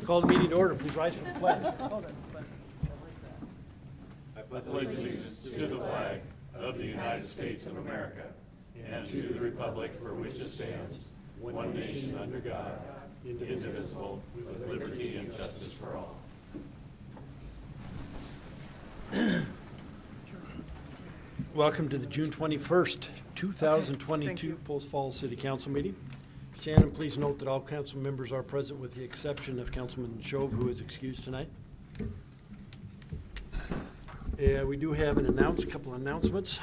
Call the meeting to order. Please rise for the pledge. I pledge allegiance to the flag of the United States of America and to the republic for which it stands, one nation under God, indivisible, with liberty and justice for all. Welcome to the June 21st, 2022 Post Falls City Council meeting. Shannon, please note that all council members are present with the exception of Councilman Shove, who is excused tonight. We do have a couple of announcements.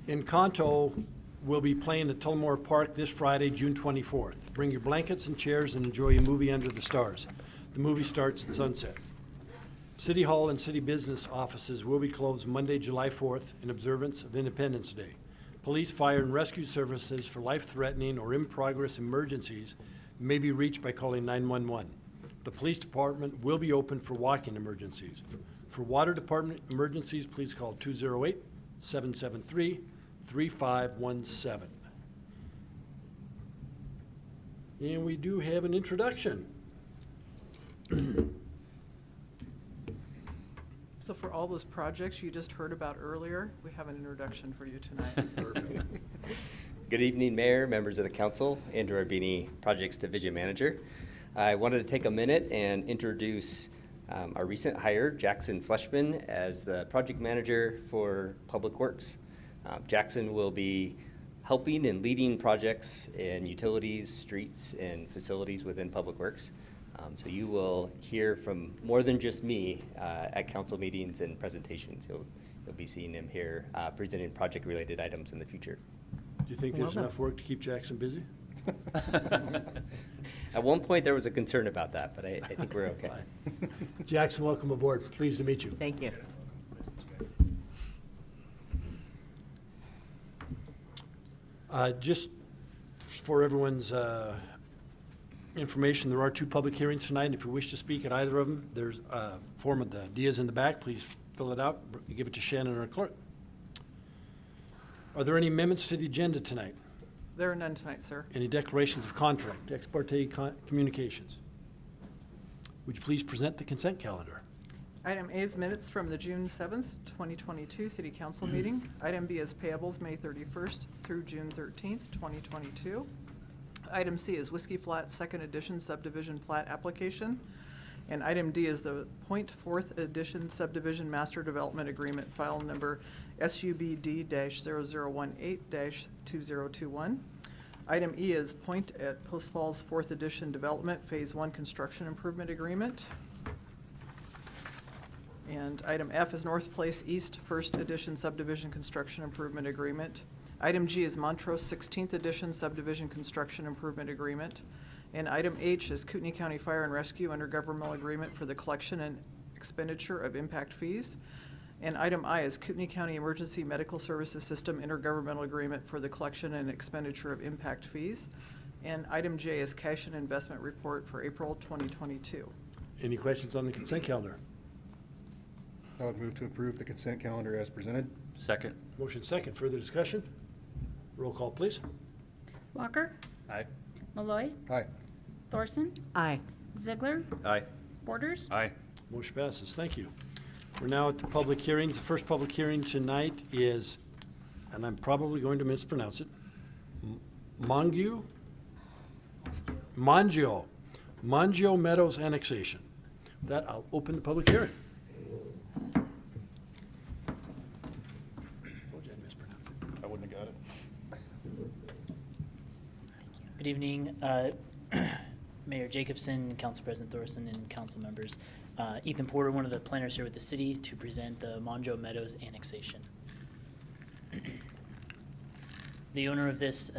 Encanto will be playing at Tullamore Park this Friday, June 24th. Bring your blankets and chairs and enjoy a movie under the stars. The movie starts at sunset. City Hall and city business offices will be closed Monday, July 4th in observance of Independence Day. Police, fire, and rescue services for life-threatening or in-progress emergencies may be reached by calling 911. The police department will be open for walk-in emergencies. For water department emergencies, please call 208-773-3517. And we do have an introduction. So for all those projects you just heard about earlier, we have an introduction for you tonight. Perfect. Good evening, Mayor, members of the council, Andrew Arbini, Projects Division Manager. I wanted to take a minute and introduce our recent hire, Jaxon Fleshman, as the Project Manager for Public Works. Jaxon will be helping and leading projects in utilities, streets, and facilities within Public Works. So you will hear from more than just me at council meetings and presentations. You'll be seeing him here presenting project-related items in the future. Do you think there's enough work to keep Jaxon busy? At one point, there was a concern about that, but I think we're okay. Jaxon, welcome aboard. Pleased to meet you. Thank you. Just for everyone's information, there are two public hearings tonight. If you wish to speak at either of them, there's a form of the Diaz in the back. Please fill it out. Give it to Shannon, our clerk. Are there any amendments to the agenda tonight? There are none tonight, sir. Any declarations of contract, ex parte communications? Would you please present the consent calendar? Item A is minutes from the June 7th, 2022 City Council meeting. Item B is payables May 31st through June 13th, 2022. Item C is Whiskey Flat Second Edition Subdivision Plat Application. And item D is the Pointe 4th Edition Subdivision Master Development Agreement, file number SUBD-0018-2021. Item E is Pointe at Post Falls 4th Edition Development Phase 1 Construction Improvement Agreement. And item F is North Place East 1st Edition Subdivision Construction Improvement Agreement. Item G is Montrose 16th Edition Subdivision Construction Improvement Agreement. And item H is Kootenai County Fire and Rescue Intergovernmental Agreement for the collection and expenditure of impact fees. And item I is Kootenai County Emergency Medical Services System Intergovernmental Agreement for the collection and expenditure of impact fees. And item J is Cash and Investment Report for April 2022. Any questions on the consent calendar? I would move to approve the consent calendar as presented. Second. Motion second. Further discussion? Roll call, please. Walker, Aye. Malloy, Aye. Thorson, Aye. Ziegler, Aye. Borders. Aye. Motion passes. Thank you. We're now at the public hearings. The first public hearing tonight is, and I'm probably going to mispronounce it, Mongeau Meadows Annexation. With that, I'll open the public hearing. I wouldn't have got it. Good evening, Mayor Jacobson, Council President Thorson, and council members. Ethan Porter, one of the planners here with the city, to present the Mongeau Meadows annexation. The owner of this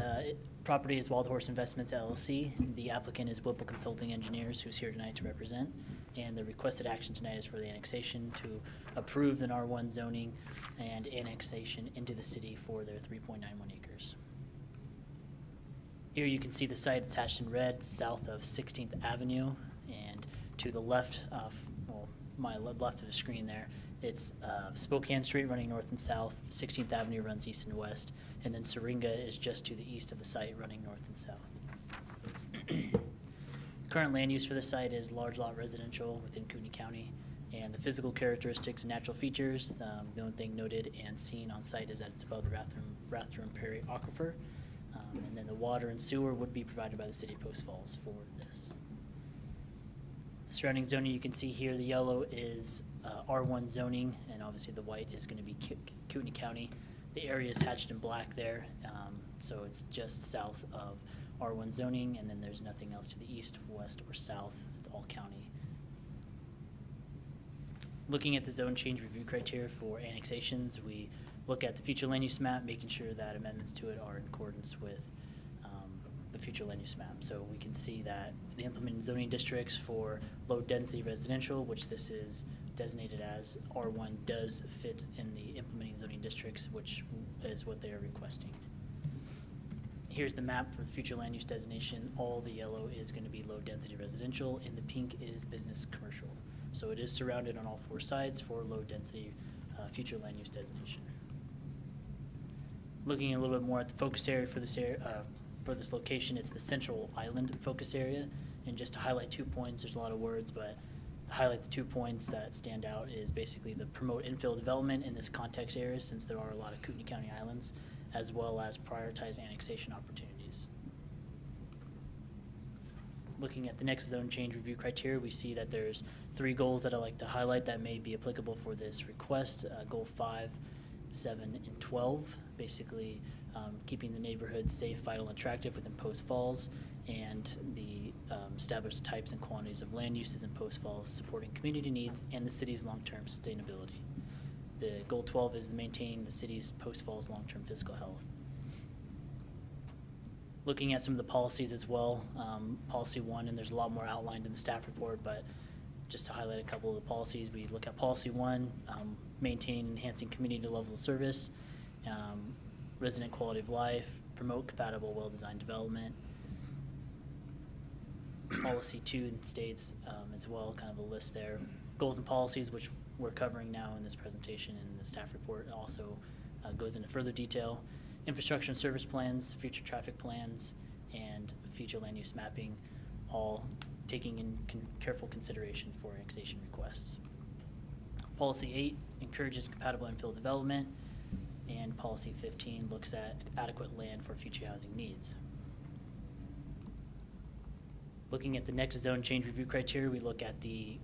property is Wild Horse Investments LLC. The applicant is Whipple Consulting Engineers, who's here tonight to represent. And the requested action tonight is for the annexation to approve an R1 zoning and annexation into the city for their 3.91 acres. Here you can see the site attached in red, south of 16th Avenue, and to the left of, well, my left of the screen there, it's Spokane Street running north and south, 16th Avenue runs east and west, and then Syringa is just to the east of the site running north and south. Current land use for the site is large lot residential within Kootenai County, and the physical characteristics and natural features, the only thing noted and seen on site is that it's above the Rathdrum Prairie Aquifer, and then the water and sewer would be provided by the city of Post Falls for this. The surrounding zoning, you can see here, the yellow is R1 zoning, and obviously the white is going to be Kootenai County. The area is hatched in black there, so it's just south of R1 zoning, and then there's nothing else to the east, west, or south. It's all county. Looking at the zone change review criteria for annexations, we look at the future land use map, making sure that amendments to it are in accordance with the future land use map. So we can see that the implemented zoning districts for low density residential, which this is designated as R1, does fit in the implementing zoning districts, which is what they are requesting. Here's the map for the future land use designation. All the yellow is going to be low density residential, and the pink is business commercial. So it is surrounded on all four sides for low density future land use designation. Looking a little bit more at the focus area for this location, it's the Central Island focus area. And just to highlight 2 points, there's a lot of words, but to highlight the 2 points that stand out is basically the promote infill development in this context area, since there are a lot of Kootenai County islands, as well as prioritize annexation opportunities. Looking at the next zone change review criteria, we see that there's 3 goals that I'd like to highlight that may be applicable for this request. Goal 5, 7, and 12, basically keeping the neighborhood safe, vital, and attractive within Post Falls, and the established types and quantities of land uses in Post Falls, supporting community needs and the city's long-term sustainability. The goal 12 is to maintain the city's Post Falls long-term fiscal health. Looking at some of the policies as well, policy 1, and there's a lot more outlined in the staff report, but just to highlight a couple of the policies, we look at policy 1, maintaining and enhancing community levels of service, resident quality of life, promote compatible, well-designed development. Policy 2 states as well, kind of a list there. Goals and policies, which we're covering now in this presentation, and the staff report also goes into further detail. Infrastructure and service plans, future traffic plans, and future land use mapping, all taking in careful consideration for annexation requests. Policy 8 encourages compatible infill development, and Policy 15 looks at adequate land for future housing needs. Looking at the next zone change review criteria, we look at the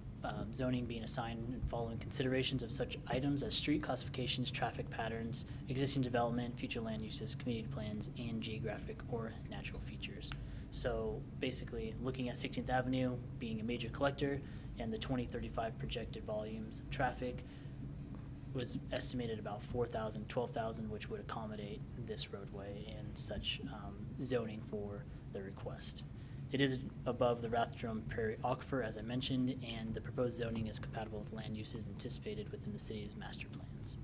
zoning being assigned and following considerations of such items as street classifications, traffic patterns, existing development, future land uses, community plans, and geographic or natural features. So basically, looking at 16th Avenue being a major collector and the 2035 projected volumes of traffic was estimated about 4,000, 12,000, which would accommodate this roadway and such zoning for the request. It is above the Rathdrum Prairie Aquifer, as I mentioned, and the proposed zoning is compatible with land uses anticipated within the city's master plans.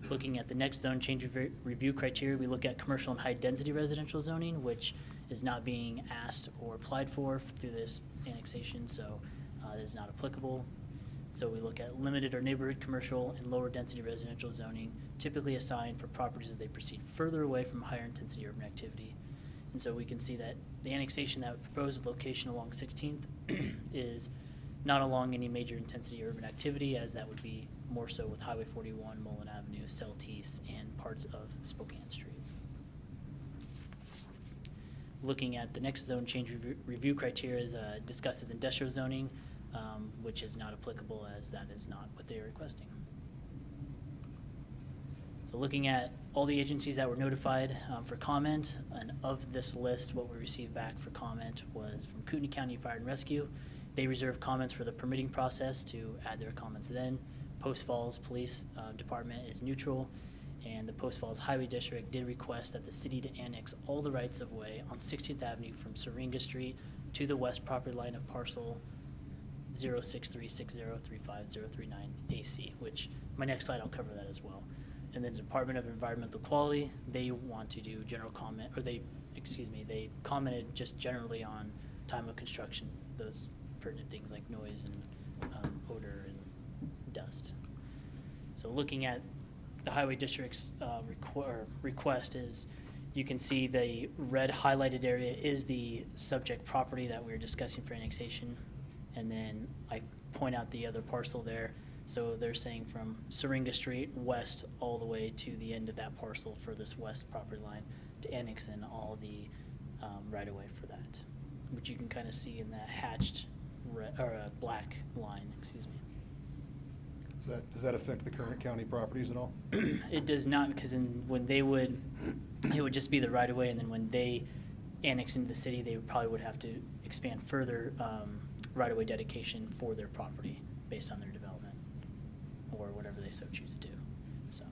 Looking at the next zone change review criteria, we look at commercial and high-density residential zoning, which is not being asked or applied for through this annexation, so it is not applicable. So we look at limited or neighborhood commercial and lower density residential zoning, typically assigned for properties as they proceed further away from higher intensity urban activity. And so we can see that the annexation that proposed location along 16th is not along any major intensity urban activity, as that would be more so with Highway 41, Mullen Avenue, Celtice, and parts of Spokane Street. Looking at the next zone change review criteria is discusses industrial zoning, which is not applicable, as that is not what they are requesting. So looking at all the agencies that were notified for comment, and of this list, what we received back for comment was from Kootenai County Fire and Rescue. They reserved comments for the permitting process to add their comments then. Post Falls Police Department is neutral, and the Post Falls Highway District did request that the city to annex all the rights of way on 16th Avenue from Syringa Street to the west property line of parcel 063603539 AC, which my next slide I'll cover that as well. And then the Department of Environmental Quality, they want to do general comment, or they commented just generally on time of construction, those pertinent things like noise and odor and dust. So looking at the Highway District's request is You can see the red highlighted area is the subject property that we were discussing for annexation. And then I point out the other parcel there. So they're saying from Syringa Street west all the way to the end of that parcel for this west property line to annex in all the right-of-way for that, which you can kind of see in that hatched black line, excuse me. Does that affect the current county properties at all? It does not, because when they would, it would just be the right-of-way, and then when they annex into the city, they probably would have to expand further right-of-way dedication for their property based on their development, or whatever they so choose to do. So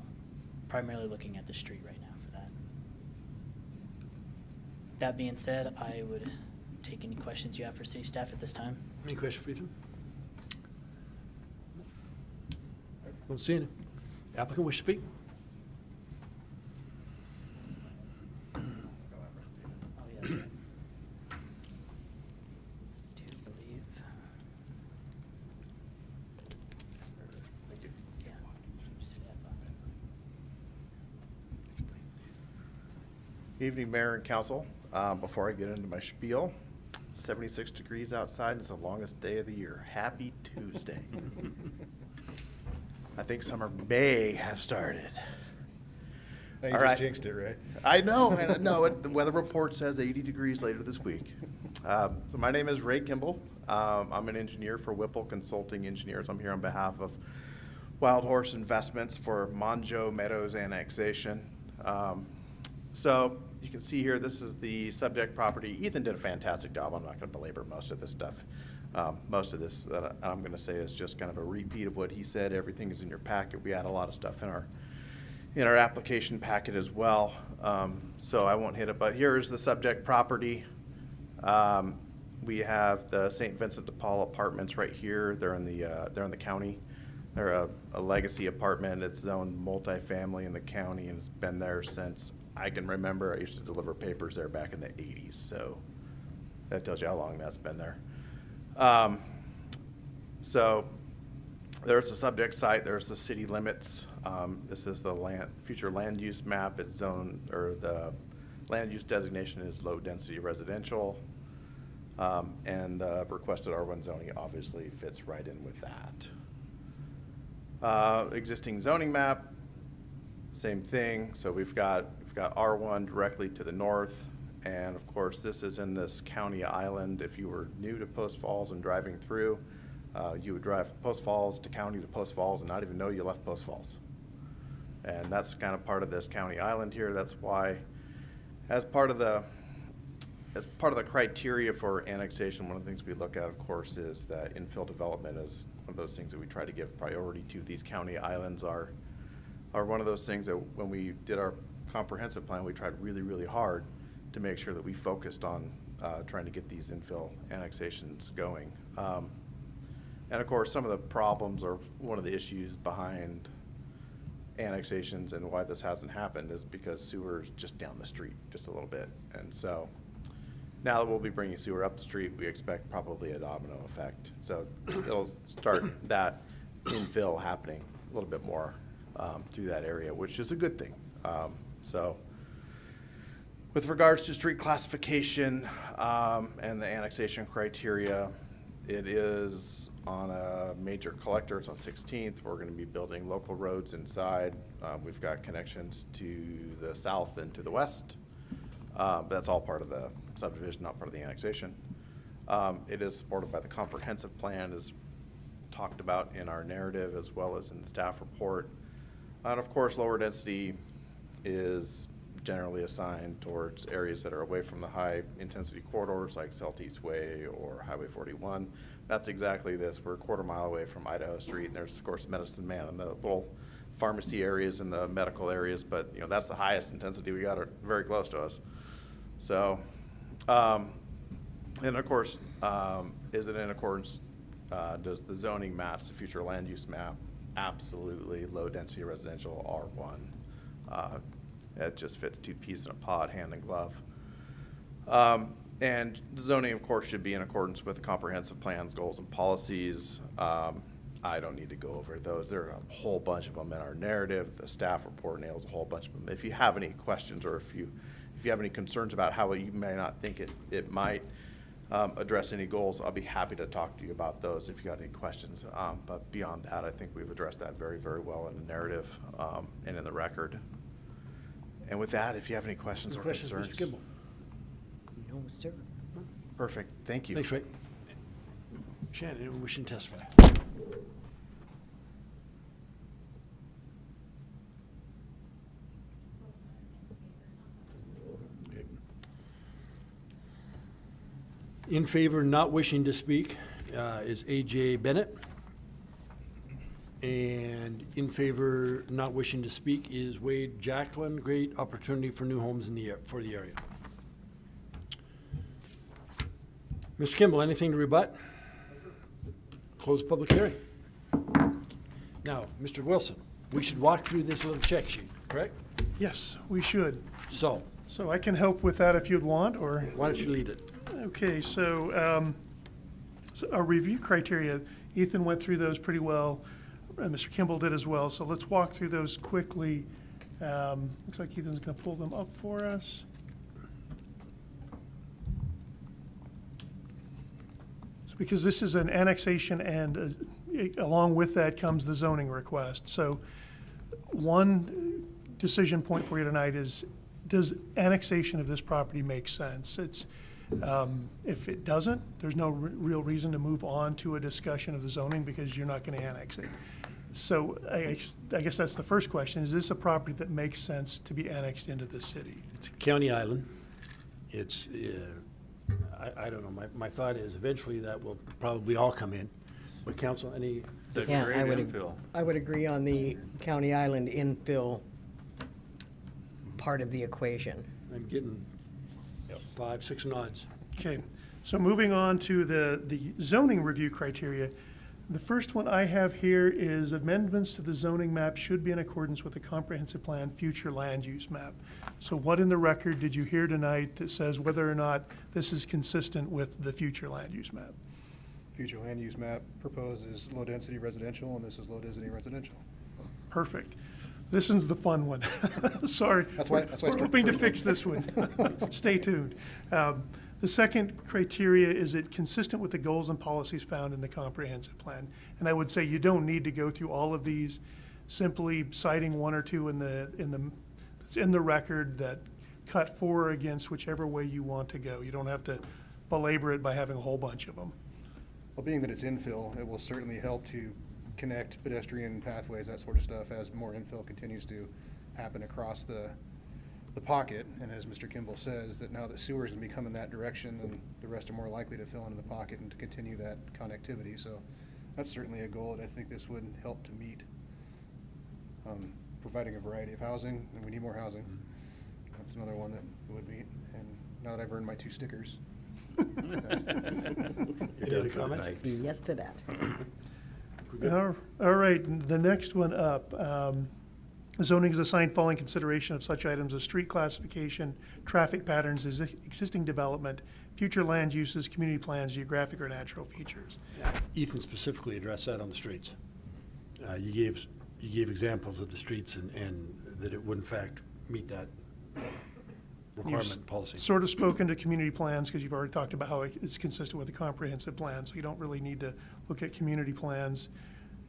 primarily looking at the street right now for that. That being said, I would take any questions you have for city staff at this time. Any questions for Ethan? Don't see any. Applicant wish to speak? Oh, yeah, that's right. Do believe. Thank you. Yeah. Just hit F5. Evening, Mayor and Council. Before I get into my spiel, 76 degrees outside. It's the longest day of the year. Happy Tuesday. I think summer may have started. Hey, you All just right. jinxed it, right? I know. The weather report says 80 degrees later this week. So my name is Ray Kimball. I'm an engineer for Whipple Consulting Engineers. I'm here on behalf of Wild Horse Investments for Mongeau Meadows Annexation. So you can see here, this is the subject property. Ethan did a fantastic job. I'm not going to belabor most of this stuff. Most of this that I'm going to say is just kind of a repeat of what he said. Everything is in your packet. We add a lot of stuff in our application packet as well. So I won't hit it, but here is the subject property. We have the St. Vincent de Paul apartments right here. They're in the county. They're a legacy apartment. It's zoned multifamily in the county, and it's been there since I can remember. I used to deliver papers there back in the 80s, so that tells you how long that's been there. So there's a subject site, there's the city limits. This is the future land use map. It's zoned, or the land use designation is low density residential. And the requested R1 zoning obviously fits right in with that. Existing zoning map, same thing. So we've got R1 directly to the north. And of course, this is in this county island. If you were new to Post Falls and driving through, you would drive Post Falls to county to Post Falls and not even know you left Post Falls. And that's kind of part of this county island here. That's why, as part of the criteria for annexation, one of the things we look at, of course, is that infill development is one of those things that we try to give priority to. These county islands are one of those things that when we did our comprehensive plan, we tried really, really hard to make sure that we focused on trying to get these infill annexations going. And of course, some of the problems or one of the issues behind annexations and why this hasn't happened is because sewer's just down the street just a little bit. And so now that we'll be bringing sewer up the street, we expect probably a domino effect. So it'll start that infill happening a little bit more through that area, which is a good thing. So with regards to street classification and the annexation criteria, it is on a major collector. It's on 16th. We're going to be building local roads inside. We've got connections to the south and to the west. But that's all part of the subdivision, not part of the annexation. It is supported by the comprehensive plan, as talked about in our narrative as well as in the staff report. And of course, lower density is generally assigned towards areas that are away from the high intensity corridors like Southeast Way or Highway 41. That's exactly this. We're a quarter mile away from Idaho Street, and there's of course Medicine Man and the little pharmacy areas and the medical areas, but that's the highest intensity we got are very close to us. So, and of course, is it in accordance, does the zoning match the future land use map? Absolutely. Low density residential R1. It just fits two peas in a pod, hand and glove. And the zoning, of course, should be in accordance with the comprehensive plans, goals, and policies. I don't need to go over those. There are a whole bunch of them in our narrative. The staff report nails a whole bunch of them. If you have any questions, or if you have any concerns about how you may not think it might address any goals, I'll be happy to talk to you about those if you got any questions. But beyond that, I think we've addressed that very, very well in the narrative and in the record. And with that, if you have any questions or Questions, concerns. Mr. Kimball? No, sir. Perfect. Thank you. Thanks, Ray. Shannon, anyone wishing to testify? Okay. In favor, not wishing to speak, is A.J. Bennett. And in favor, not wishing to speak, is Wade Jacqueline. Great opportunity for new homes for the area. Mr. Kimball, anything to rebut? Close the public hearing. Now, Mr. Wilson, we should walk through this little check sheet, correct? Yes, we should. So, So I can help with that if you'd want, or, why don't you lead it? okay, so our review criteria, Ethan went through those pretty well. Mr. Kimball did as well, so let's walk through those quickly. Looks like Ethan's gonna pull them up for us. So because this is an annexation and along with that comes the zoning request. So one decision point for you tonight is, does annexation of this property make sense? It's, if it doesn't, there's no real reason to move on to a discussion of the zoning because you're not gonna annex it. So I guess that's the first question. Is this a property that makes sense to be annexed into the city? It's a county island. It's, I don't know, my thought is eventually that will probably all come in. But council, any, It's a Yeah, great infill. I would agree on the county island infill part of the equation. I'm getting 5, 6 nods. Okay, so moving on to the zoning review criteria. The first one I have here is amendments to the zoning map should be in accordance with the comprehensive plan future land use map. So what in the record did you hear tonight that says whether or not this is consistent with the future land use map? Future land use map proposes low-density residential, and this is low-density residential. Perfect. This one's the fun one. Sorry. That's why I We're started hoping to pretty fix this one. Stay tuned. The second criteria, is it consistent with the goals and policies found in the comprehensive plan? And I would say you don't need to go through all of these, simply citing one or two that's in the record that cut for or against whichever way you want to go. You don't have to belabor it by having a whole bunch of them. Well, being that it's infill, it will certainly help to connect pedestrian pathways, that sort of stuff, as more infill continues to happen across the pocket. And as Mr. Kimball says, that now that sewer's gonna be coming that direction, then the rest are more likely to fill into the pocket and to continue that connectivity. So that's certainly a goal that I think this would help to meet. Providing a variety of housing, and we need more housing. That's another one that would meet. And now that I've earned my 2 stickers. Any other comments? Yes to that. All right, the next one up. Zoning is assigned following consideration of such items as street classification, traffic patterns, existing development, future land uses, community plans, geographic or natural features. Ethan specifically addressed that on the streets. You gave examples of the streets and that it would in fact meet that requirement policy. Sort of spoken to community plans because you've already talked about how it's consistent with the comprehensive plan, so you don't really need to look at community plans.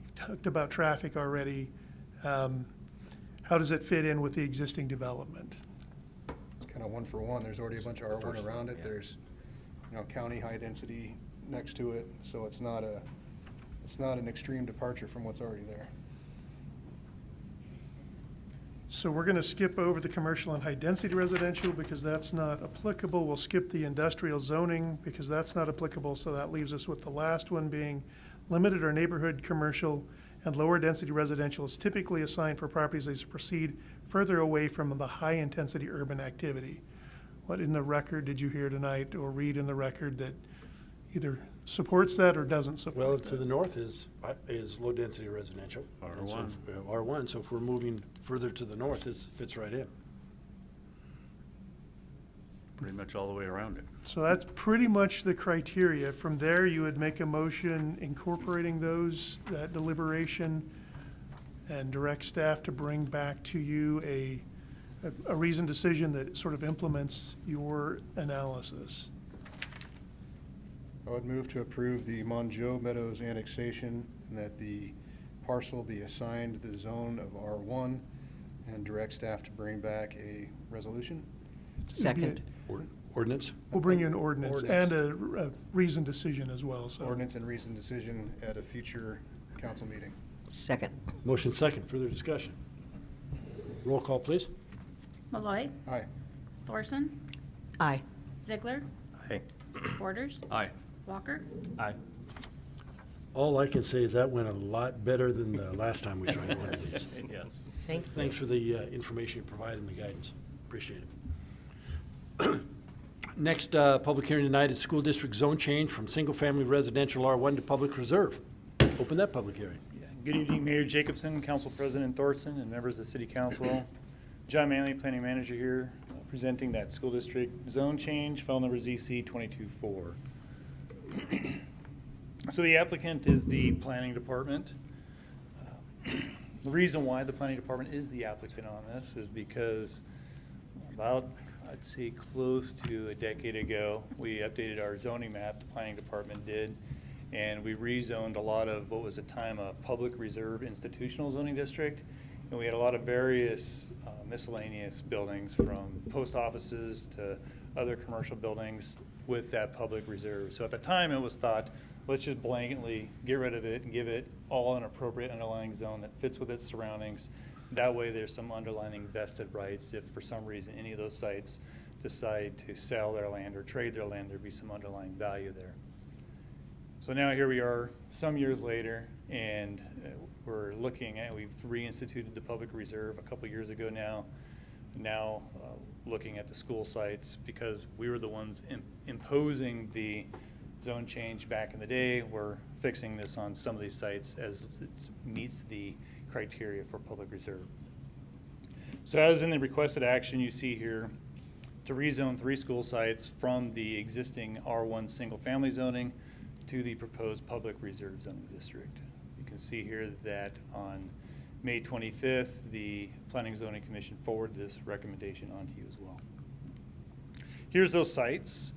You've talked about traffic already. How does it fit in with the existing development? It's kind of one for one. There's already a bunch of R1 first around one, it. yeah. There's, county high density next to it, so it's not an extreme departure from what's already there. So we're going to skip over the commercial and high-density residential because that's not applicable. We'll skip the industrial zoning because that's not applicable, so that leaves us with the last one being limited or neighborhood commercial and lower-density residential is typically assigned for properties as they proceed further away from the high-intensity urban activity. What in the record did you hear tonight or read in the record that either supports that or doesn't support Well, that? to the north is low-density residential. And so R1. R1, so if we're moving further to the north, this fits right in. pretty much all the way around it. So that's pretty much the criteria. From there, you would make a motion incorporating that deliberation, and direct staff to bring back to you a reasoned decision that sort of implements your analysis. I would move to approve the Mongeau Meadows annexation and that the parcel be assigned the zone of R1 and direct staff to bring back a resolution. Second. Ordinance? We'll bring you an ordinance Ordinance. and a reasoned decision as well, so. Ordinance and reasoned decision at a future council meeting. Second. Motion second. Further discussion? Roll call, please. Malloy, Aye. Thorson, Aye. Ziegler, Aye. Borders, Aye. Walker. Aye. All I can say is that went a lot better than the last time we tried one of these. Yes. Thank Thanks for the information you provided and the guidance. Appreciate it. Next public hearing tonight is school district zone change from single-family residential R1 to public reserve. Open that public hearing. Good evening, Mayor Jacobson, Council President Thorson, and members of the City Council. John Manley, Planning Manager here, presenting that school district zone change, file number ZC 224. So the applicant is the Planning Department. The reason why the Planning Department is the applicant on this is because about, I'd say, close to a decade ago, we updated our zoning map, the Planning Department did, and we rezoned a lot of what was at the time a public reserve institutional zoning district. And we had a lot of various miscellaneous buildings, from post offices to other commercial buildings with that public reserve. So at the time, it was thought, let's just blanketly get rid of it and give it all an appropriate underlying zone that fits with its surroundings. That way, there's some underlying vested rights. If for some reason any of those sites decide to sell their land or trade their land, there'd be some underlying value there. So now here we are some years later, and we're looking at, we've reinstituted the public reserve a couple years ago now. Now looking at the school sites, because we were the ones imposing the zone change back in the day. We're fixing this on some of these sites as it meets the criteria for public reserve. So as in the requested action, you see here to rezone 3 school sites from the existing R1 single-family zoning to the proposed public reserve zoning district. You can see here that on May 25th, the Planning and Zoning Commission forwarded this recommendation on to you as well. Here's those sites.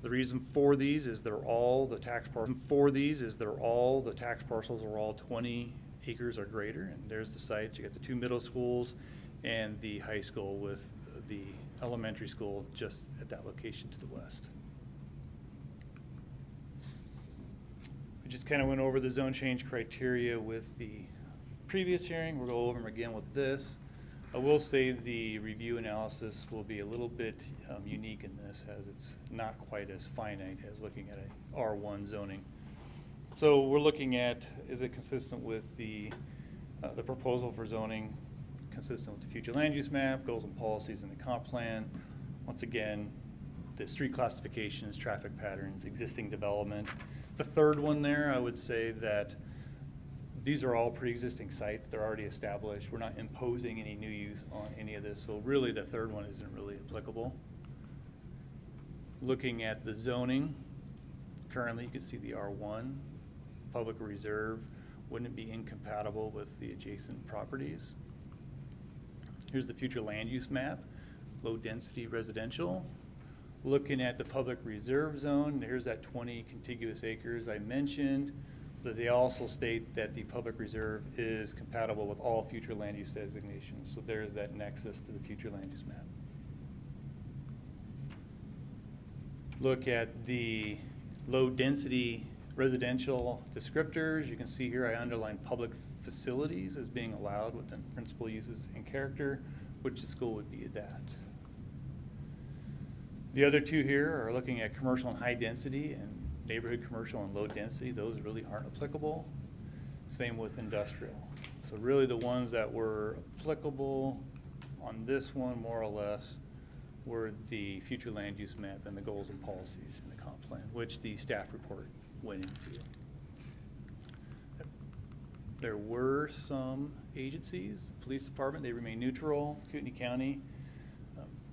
The reason for these is they're all the tax parcels. The tax parcels are all 20 acres or greater, and there's the site. You got the 2 middle schools and the high school with the elementary school just at that location to the west. We just kind of went over the zone change criteria with the previous hearing. We'll go over them again with this. I will say the review analysis will be a little bit unique in this, as it's not quite as finite as looking at a R1 zoning. So we're looking at, is it consistent with the proposal for zoning, consistent with the future land use map, goals and policies in the comp plan. Once again, the street classifications, traffic patterns, existing development. The third one there, I would say that these are all pre-existing sites. They're already established. We're not imposing any new use on any of this. So really, the third one isn't really applicable. Looking at the zoning, currently you can see the R1, public reserve, wouldn't be incompatible with the adjacent properties. Here's the future land use map, low density residential. Looking at the public reserve zone, here's that 20 contiguous acres I mentioned. But they also state that the public reserve is compatible with all future land use designations. So there's that nexus to the future land use map. Look at the low density residential descriptors. You can see here I underlined public facilities as being allowed within principal uses and character, which the school would be that. The other 2 here are looking at commercial and high density, and neighborhood commercial and low density. Those really aren't applicable. Same with industrial. So really the ones that were applicable on this one, more or less, were the future land use map and the goals and policies in the comp plan, which the staff report went into. There were some agencies, the police department, they remain neutral. Kootenai County,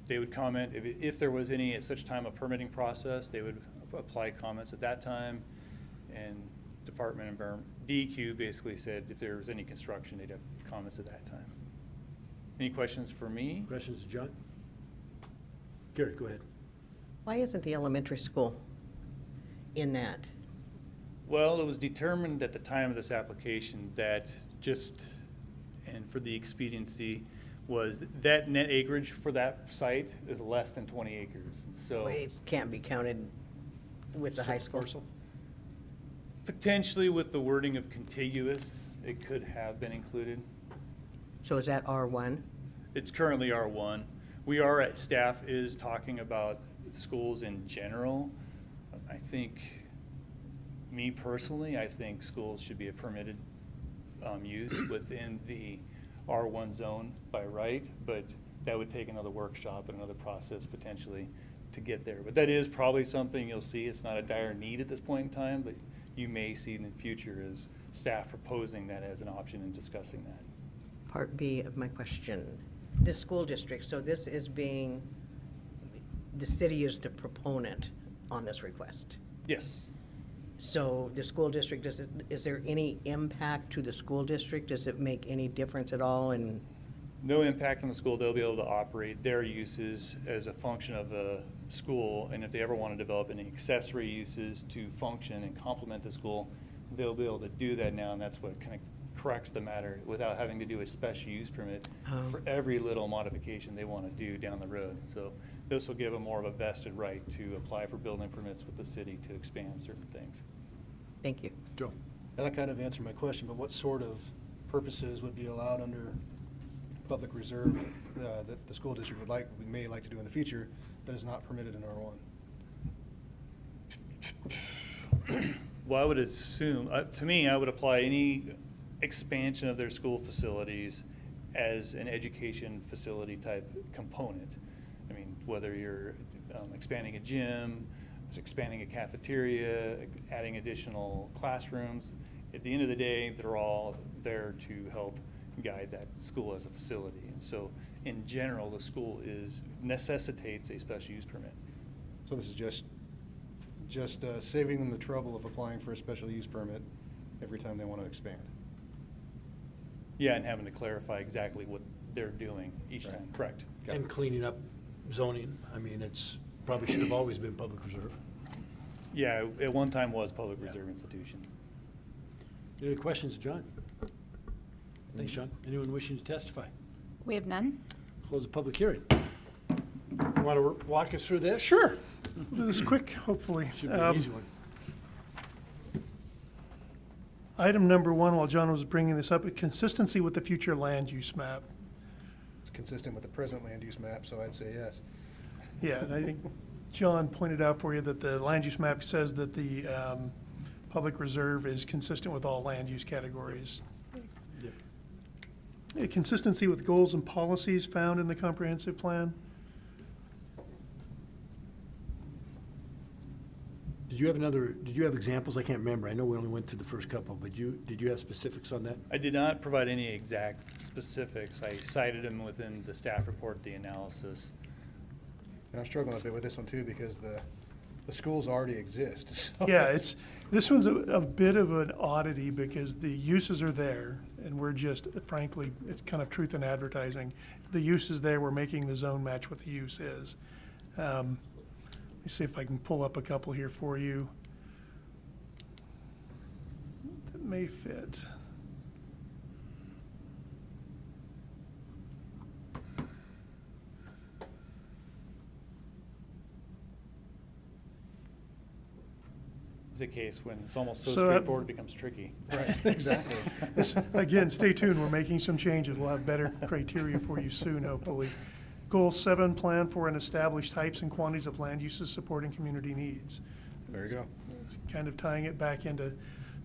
They would comment, if there was any, at such time, a permitting process, they would apply comments at that time. And Department of DEQ basically said if there was any construction, they'd have comments at that time. Any questions for me? Questions, John? Gary, go ahead. Why isn't the elementary school in that? Well, it was determined at the time of this application that and for the expediency, was that net acreage for that site is less than 20 acres. So It can't be counted with the high school. Parcel? potentially with the wording of contiguous, it could have been included. So is that R1? It's currently R1. We are at, staff is talking about schools in general. I think, me personally, I think schools should be a permitted use within the R1 zone by right, but that would take another workshop and another process potentially to get there. But that is probably something you'll see. It's not a dire need at this point in time, but you may see in the future as staff proposing that as an option and discussing that. Part B of my question. The school district, so this is being, the city is the proponent on this request. Yes. So the school district, is there any impact to the school district? Does it make any difference at all? And No impact on the school. They'll be able to operate their uses as a function of the school, and if they ever want to develop any accessory uses to function and complement the school, they'll be able to do that now, and that's what kind of corrects the matter without having to do a special use permit for every little modification they want to do down the road. So this will give them more of a vested right to apply for building permits with the city to expand certain things. thank you. Joe? That kind of answered my question, but what sort of purposes would be allowed under public reserve that the school district may like to do in the future that is not permitted in R1? Well, I would assume, to me, I would apply any expansion of their school facilities as an education facility type component. I mean, whether you're expanding a gym, expanding a cafeteria, adding additional classrooms, at the end of the day, they're all there to help guide that school as a facility. And so, in general, the school necessitates a special use permit. So this is just saving them the trouble of applying for a special use permit every time they want to expand. Yeah, and having to clarify exactly what they're doing each time, correct. And cleaning up zoning. I mean, it's, probably should have always been public reserve. Yeah, at one time was public reserve institution. Any questions, John? Thanks, John. Anyone wishing to testify? We have none. Close the public hearing. You want to walk us through this? Sure. We'll do this quick, hopefully. Should be an easy one. Item number one, while John was bringing this up, consistency with the future land use map. It's consistent with the present land use map, so I'd say yes. Yeah, and I think John pointed out for you that the land use map says that the public reserve is consistent with all land use categories. Yep. Consistency with goals and policies found in the comprehensive plan. Did you have examples? I can't remember. I know we only went through the first couple, but did you have specifics on that? I did not provide any exact specifics. I cited them within the staff report, the analysis. And I'm struggling a bit with this one too because the schools already exist. So Yeah, this one's a bit of an oddity because the uses are there, and we're just, frankly, it's kind of truth in advertising. The use is there, we're making the zone match what the use is. Let me see if I can pull up a couple here for you that may fit. It's a case when it's almost so So, straightforward it becomes tricky. Right, exactly. Again, stay tuned, we're making some changes. We'll have better criteria for you soon, hopefully. Goal 7, plan for and establish types and quantities of land uses supporting community needs. There you go. It's kind of tying it back into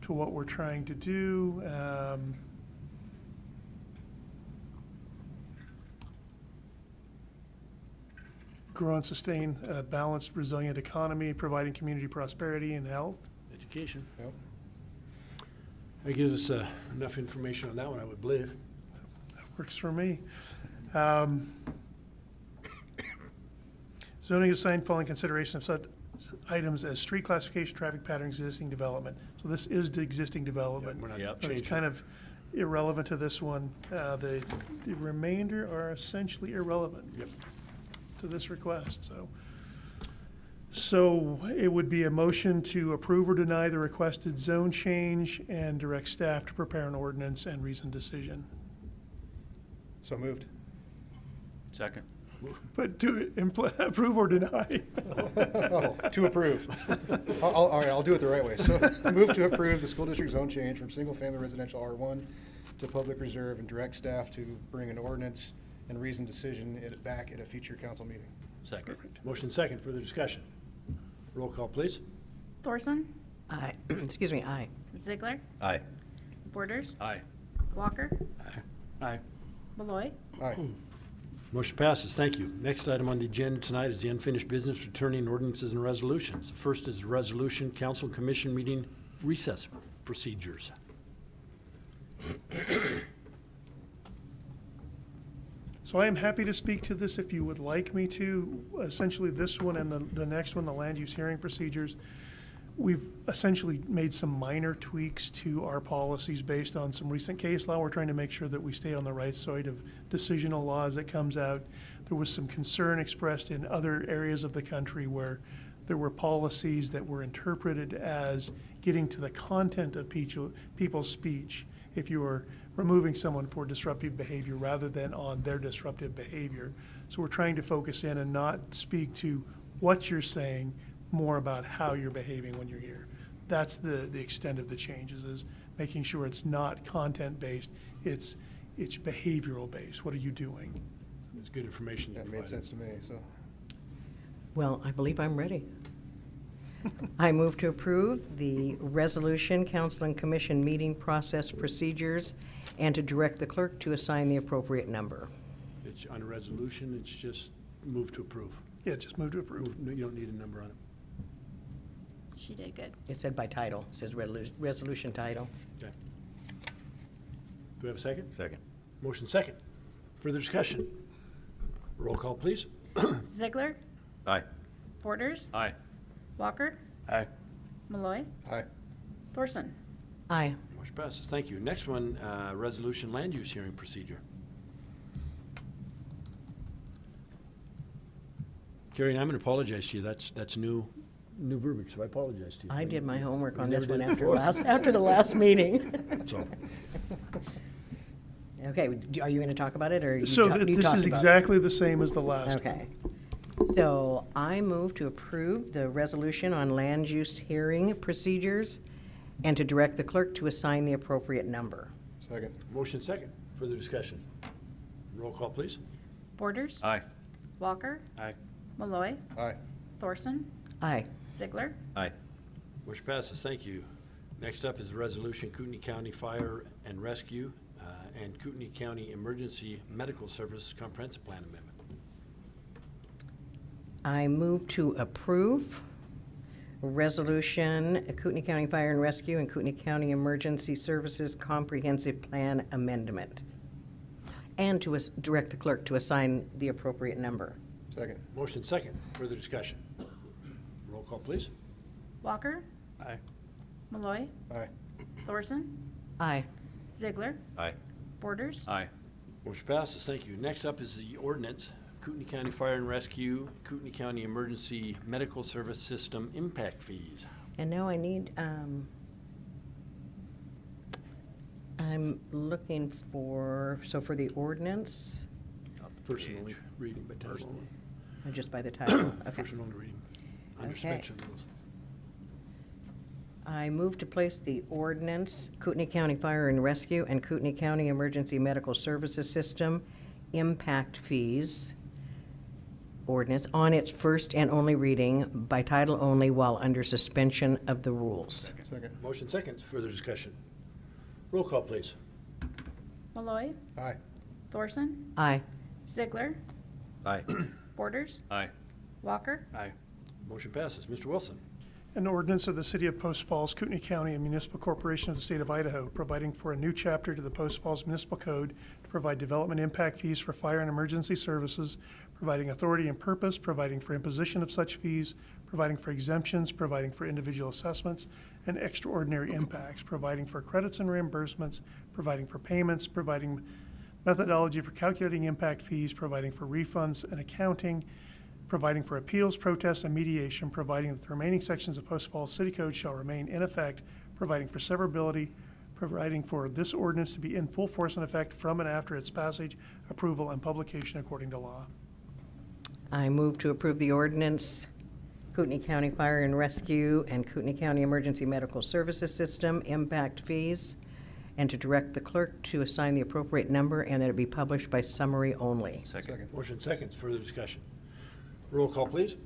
what we're trying to do. Grow and sustain a balanced, resilient economy, providing community prosperity and health. Education. Yep. That gives us enough information on that one, I would believe. That works for me. Zoning assigned following consideration of such items as street classification, traffic pattern, existing development. So this is the existing development. We're not Yep. But it's changing. kind of irrelevant to this one. The remainder are essentially irrelevant Yep. to this request, so. So it would be a motion to approve or deny the requested zone change and direct staff to prepare an ordinance and reasoned decision. So moved. Second. But to approve or deny. Oh, to approve. All right, I'll do it the right way. So move to approve the school district zone change from single-family residential R1 to public reserve and direct staff to bring an ordinance and reasoned decision back at a future council meeting. Second. Motion second, further discussion. Roll call, please. Thorson, Aye. Excuse me, aye. Ziegler, Aye. Borders, Aye. Walker, Aye. Malloy, Aye. Motion passes. Thank you. Next item on the agenda tonight is the unfinished business returning ordinances and resolutions. The first is the resolution, council and commission meeting recess procedures. So I am happy to speak to this if you would like me to. Essentially, this one and the next one, the land use hearing procedures, we've essentially made some minor tweaks to our policies based on some recent case law. We're trying to make sure that we stay on the right side of decisional law as it comes out. There was some concern expressed in other areas of the country where there were policies that were interpreted as getting to the content of people's speech if you were removing someone for disruptive behavior rather than on their disruptive behavior. So we're trying to focus in and not speak to what you're saying, more about how you're behaving when you're here. That's the extent of the changes, is making sure it's not content-based, it's behavioral-based. What are you doing? It's good information. That made sense to me, so. Well, I believe I'm ready. I move to approve the resolution, council and commission meeting process procedures, and to direct the clerk to assign the appropriate number. It's on a resolution, it's just move to approve. Yeah, just move to approve. You don't need a number on it. she did good. It said by title, it says resolution title. Okay. Do we have a second? Second. Motion second. Further discussion. Roll call, please. Ziegler, Aye. Borders, Aye. Walker, Aye. Malloy, Aye. Thorson. Aye. Motion passes. Thank you. Next one, resolution land use hearing procedure. Carrie, I'm going to apologize to you. That's new verbiage, so I apologize to you. I did my homework on You this never one did before. after the last meeting. So, Okay, are you going to talk about it, or you So ta- you this talked is about it? exactly the same as the last one. Okay. So I move to approve the resolution on land use hearing procedures and to direct the clerk to assign the appropriate number. Second. motion second. Further discussion. Roll call, please. Borders, Aye. Walker, Aye. Malloy, Aye. Thorson, Aye. Ziegler, Aye. Motion passes. Thank you. Next up is the resolution Kootenai County Fire and Rescue and Kootenai County Emergency Medical Services Comprehensive Plan Amendment. I move to approve resolution Kootenai County Fire and Rescue and Kootenai County Emergency Services Comprehensive Plan Amendment, and to direct the clerk to assign the appropriate number. Second. Motion second. Further discussion. Roll call, please. Walker, Aye. Malloy, Aye. Thorson, Aye. Ziegler, Aye. Borders, Aye. Motion passes. Thank you. Next up is the ordinance, Kootenai County Fire and Rescue, Kootenai County Emergency Medical Service System impact fees. And now I need, I'm looking for, so for the ordinance, First and only reading by title only. or just by the title? Okay. First and only reading. Under Okay. suspension of rules. I move to place the ordinance, Kootenai County Fire and Rescue and Kootenai County Emergency Medical Services System impact fees ordinance on its first and only reading by title only while under suspension of the rules. Second. Motion seconds. Further discussion. Roll call, please. Malloy, Aye. Thorson, Aye. Ziegler, Aye. Borders, Aye. Walker, Aye. Motion passes. Mr. Wilson. An ordinance of the City of Post Falls, Kootenai County, and Municipal Corporation of the State of Idaho, providing for a new chapter to the Post Falls Municipal Code to provide development impact fees for fire and emergency services, providing authority and purpose, providing for imposition of such fees, providing for exemptions, providing for individual assessments and extraordinary impacts, providing for credits and reimbursements, providing for payments, providing methodology for calculating impact fees, providing for refunds and accounting, providing for appeals, protests, and mediation, providing that the remaining sections of Post Falls City Code shall remain in effect, providing for severability, providing for this ordinance to be in full force and effect from and after its passage, approval, and publication according to law. I move to approve the ordinance, Kootenai County Fire and Rescue and Kootenai County Emergency Medical Services System impact fees, and to direct the clerk to assign the appropriate number and that it be published by summary only. Second. Motion seconds, further discussion. Roll call, please.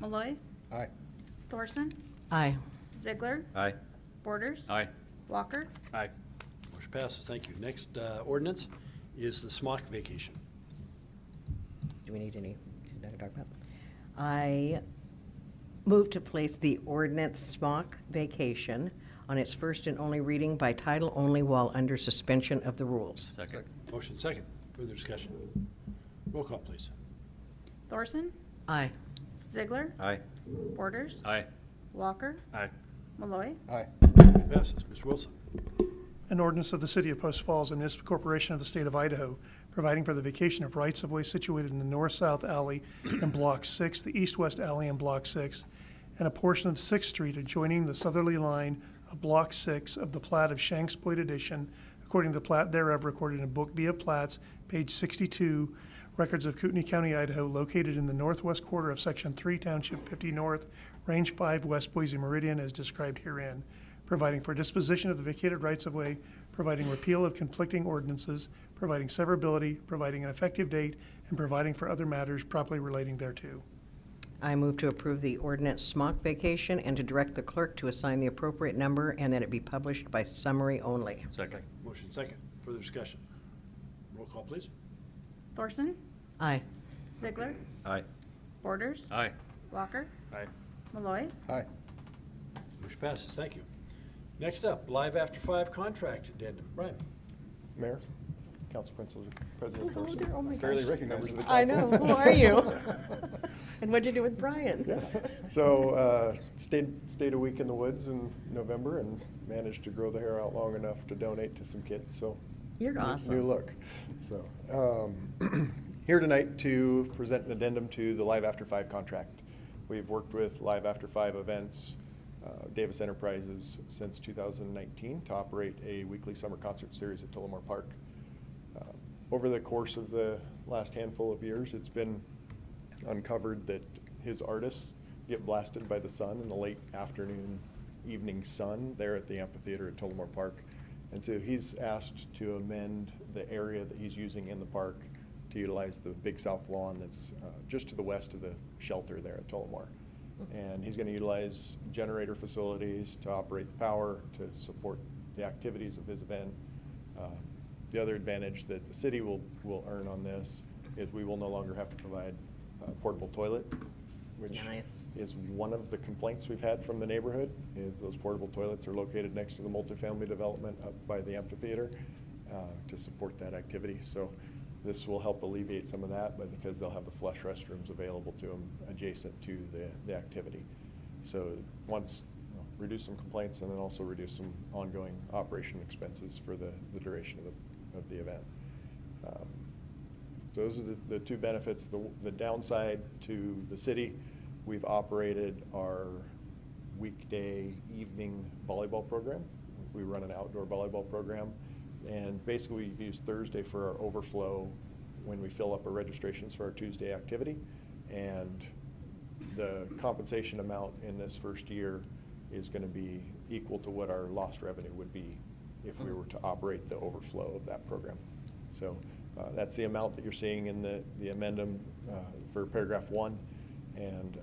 Malloy, Aye. Thorson, Aye. Ziegler, Aye. Borders, Aye. Walker, Aye. Motion passes, thank you. Next ordinance is the Smock vacation. Do we need any, she's not gonna talk about? I move to place the ordinance Smock vacation on its first and only reading by title only while under suspension of the rules. Second. Motion second, further discussion. Roll call, please. Thorson, Aye. Ziegler, Aye. Borders, Aye. Walker, Aye. Malloy, Aye. Motion passes. Mr. Wilson. An ordinance of the City of Post Falls and Municipal Corporation of the State of Idaho, providing for the vacation of rights-of-way situated in the north-south alley in Block 6, the east-west alley in Block 6, and a portion of 6th Street adjoining the southerly line of Block 6 of the plat of Shanks Point Edition, according to the plat thereof recorded in Book B of Plats, page 62, records of Kootenai County, Idaho, located in the northwest quarter of Section 3, Township 50 North, Range 5, West Boise Meridian, as described herein, providing for disposition of the vacated rights-of-way, providing repeal of conflicting ordinances, providing severability, providing an effective date, and providing for other matters properly relating thereto. I move to approve the ordinance Smock vacation and to direct the clerk to assign the appropriate number and that it be published by summary only. Second. Motion second, further discussion. Roll call, please. Thorson, Aye. Ziegler, Aye. Borders, Aye. Walker, Aye. Malloy, Aye. Motion passes, thank you. Next up, Live After 5 contract addendum. Brian. Mayor, Council President Oh, Thorson. there, oh my Barely gosh. recognized as the I council. know, who are you? And what'd you do with Brian? Yeah. So, stayed a week in the woods in November and managed to grow the hair out long enough to donate to some kids, so. You're new- awesome. New look. So, here tonight to present an addendum to the Live After 5 contract. We've worked with Live After 5 events, Davis Enterprises since 2019 to operate a weekly summer concert series at Tullamore Park. Over the course of the last handful of years, it's been uncovered that his artists get blasted by the sun in the late afternoon, evening sun there at the amphitheater at Tullamore Park. And so he's asked to amend the area that he's using in the park to utilize the big south lawn that's just to the west of the shelter there at Tullamore. And he's going to utilize generator facilities to operate the power to support the activities of his event. The other advantage that the city will earn on this is we will no longer have to provide a portable toilet, which Nice. is one of the complaints we've had from the neighborhood, is those portable toilets are located next to the multifamily development up by the amphitheater to support that activity. So this will help alleviate some of that, but because they'll have the flush restrooms available to them adjacent to the activity. So once, reduce some complaints and then also reduce some ongoing operation expenses for the duration of the event. Those are the two benefits. The downside to the city, we've operated our weekday evening volleyball program. We run an outdoor volleyball program, and basically we've used Thursday for our overflow when we fill up our registrations for our Tuesday activity. And the compensation amount in this first year is going to be equal to what our lost revenue would be if we were to operate the overflow of that program. So that's the amount that you're seeing in the amendment for paragraph 1. And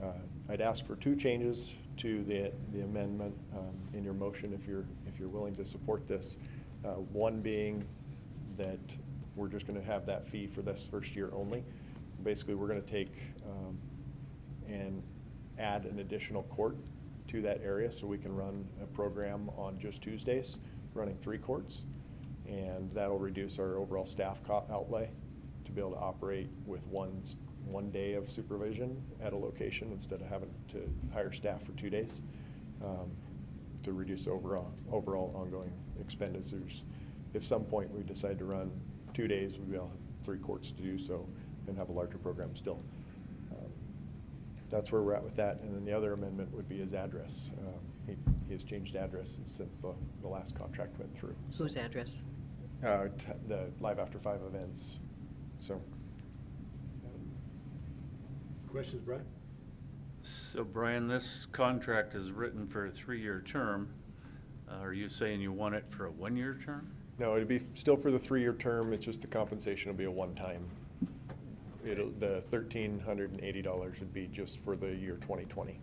I'd ask for 2 changes to the amendment in your motion if you're willing to support this. One being that we're just going to have that fee for this first year only. Basically, we're going to take and add an additional court to that area so we can run a program on just Tuesdays, running 3 courts. And that'll reduce our overall staff outlay to be able to operate with one day of supervision at a location instead of having to hire staff for 2 days, to reduce overall ongoing expenditures. If some point we decide to run 2 days, we'll have 3 courts to do so and have a larger program still. That's where we're at with that. And then the other amendment would be his address. He has changed addresses since the last contract went through. Whose address? The Live After 5 events. So. Questions, Brian? So Brian, this contract is written for a 3-year term. Are you saying you want it for a 1-year term? No, it'd be still for the 3-year term. It's just the compensation will be a one-time. The $1,380 would be just for the year 2020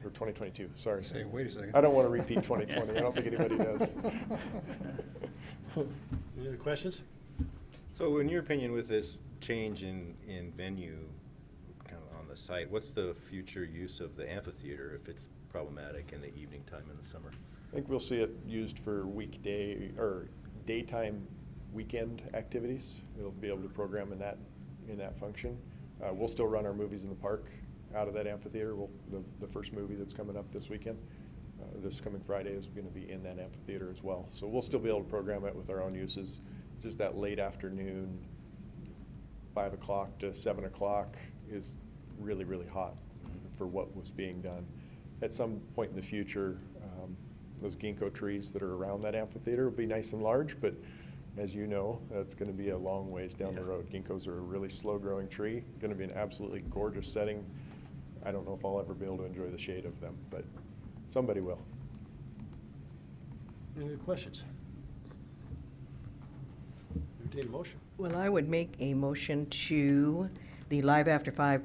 or 2022. Sorry. Say, wait a second. I don't want to repeat 2020. I don't think anybody does. Any other questions? So in your opinion, with this change in venue kind of on the site, what's the future use of the amphitheater if it's problematic in the evening time in the summer? I think we'll see it used for weekday or daytime weekend activities. It'll be able to program in that function. We'll still run our movies in the park out of that amphitheater. The first movie that's coming up this weekend, this coming Friday, is going to be in that amphitheater as well. So we'll still be able to program it with our own uses. Just that late afternoon, 5 o'clock to 7 o'clock is really, really hot for what was being done. At some point in the future, those ginkgo trees that are around that amphitheater will be nice and large, but as you know, that's going to be a long ways down the road. Ginkgos are a really slow-growing tree, going to be an absolutely gorgeous setting. I don't know if I'll ever be able to enjoy the shade of them, but somebody will. Any other questions? Entertain a motion. Well, I would make a motion to the Live After 5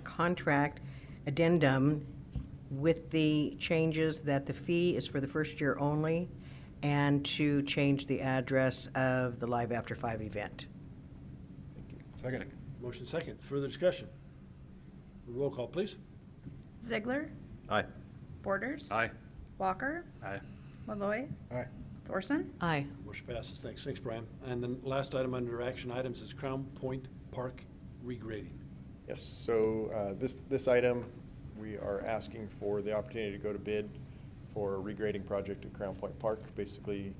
contract addendum with the changes that the fee is for the first year only, and to change the address of the Live After 5 event. Second. Motion second. Further discussion? Roll call, please. Ziegler, Aye. Borders, Aye. Walker, Aye. Malloy, Aye. Thorson. Aye. Motion passes. Thanks. Thanks, Brian. And then last item under action items is Crown Pointe Park regrading. Yes, so this item, we are asking for the opportunity to go to bid for a regrading project at Crown Pointe Park. Basically,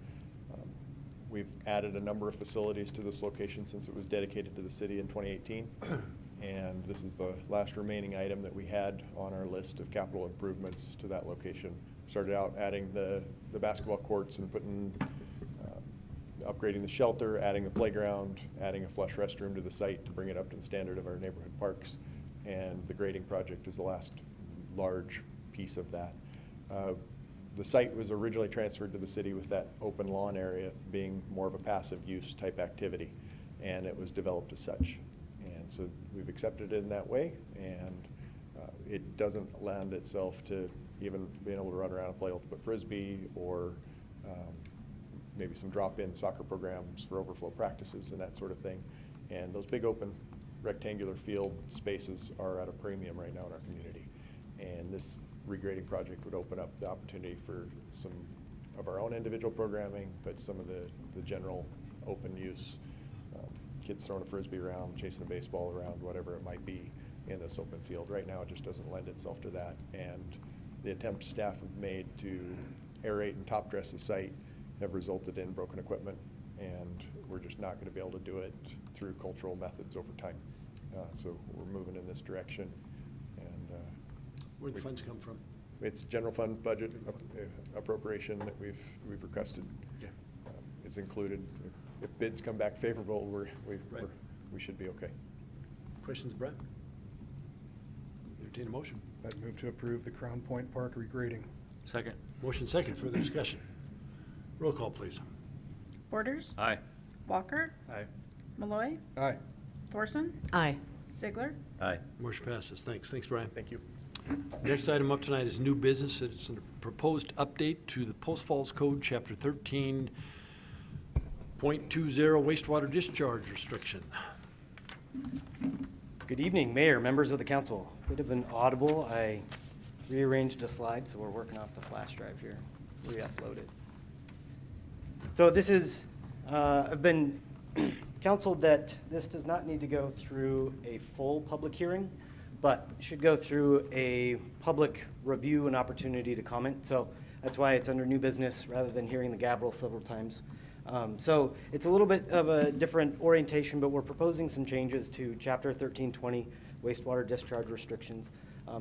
we've added a number of facilities to this location since it was dedicated to the city in 2018. And this is the last remaining item that we had on our list of capital improvements to that location. Started out adding the basketball courts and upgrading the shelter, adding the playground, adding a flush restroom to the site to bring it up to the standard of our neighborhood parks. And the grading project is the last large piece of that. The site was originally transferred to the city with that open lawn area being more of a passive use type activity, and it was developed as such. And so we've accepted it in that way, and it doesn't lend itself to even being able to run around and play ultimate frisbee or maybe some drop-in soccer programs for overflow practices and that sort of thing. And those big open rectangular field spaces are at a premium right now in our community. And this regrading project would open up the opportunity for some of our own individual programming, but some of the general open use, kids throwing a frisbee around, chasing a baseball around, whatever it might be in this open field. Right now, it just doesn't lend itself to that. And the attempts staff have made to aerate and top dress the site have resulted in broken equipment, and we're just not going to be able to do it through cultural methods over time. So we're moving in this direction. And Where'd the funds come from? it's general fund budget appropriation that we've requested. Yeah. It's included. If bids come back favorable, we should be okay. Questions, Brett? Entertain a motion. I'd move to approve the Crown Pointe Park regrading. Second. Motion second. Further discussion? Roll call, please. Borders, Aye. Walker, Aye. Malloy, Aye. Thorson, Aye. Ziegler. Aye. Motion passes. Thanks. Thanks, Brian. Thank you. Next item up tonight is new business. It's a proposed update to the Post Falls Code, Chapter 13.20 wastewater discharge restriction. Good evening, Mayor, members of the council. Bit of an audible. I rearranged a slide, so we're working off the flash drive here, re-upload it. So this is, I've been counseled that this does not need to go through a full public hearing, but should go through a public review and opportunity to comment. So that's why it's under new business rather than hearing the gavel several times. So it's a little bit of a different orientation, but we're proposing some changes to Chapter 1320 wastewater discharge restrictions.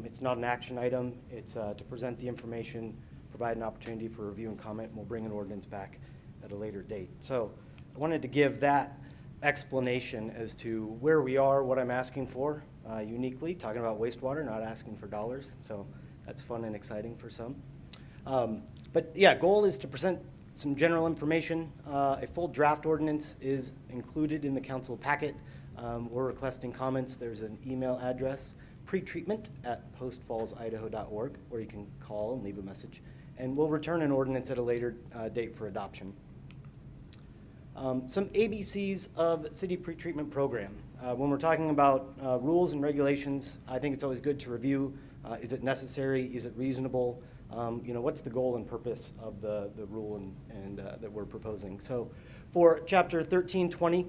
It's not an action item. It's to present the information, provide an opportunity for review and comment, and we'll bring an ordinance back at a later date. So I wanted to give that explanation as to where we are, what I'm asking for, uniquely, talking about wastewater, not asking for dollars. So that's fun and exciting for some. But yeah, goal is to present some general information. A full draft ordinance is included in the council packet. We're requesting comments. There's an email address, pretreatment@postfallsidaho.org, or you can call and leave a message. And we'll return an ordinance at a later date for adoption. Some ABCs of city pretreatment program. When we're talking about rules and regulations, I think it's always good to review. Is it necessary? Is it reasonable? What's the goal and purpose of the rule and that we're proposing? So for Chapter 1320,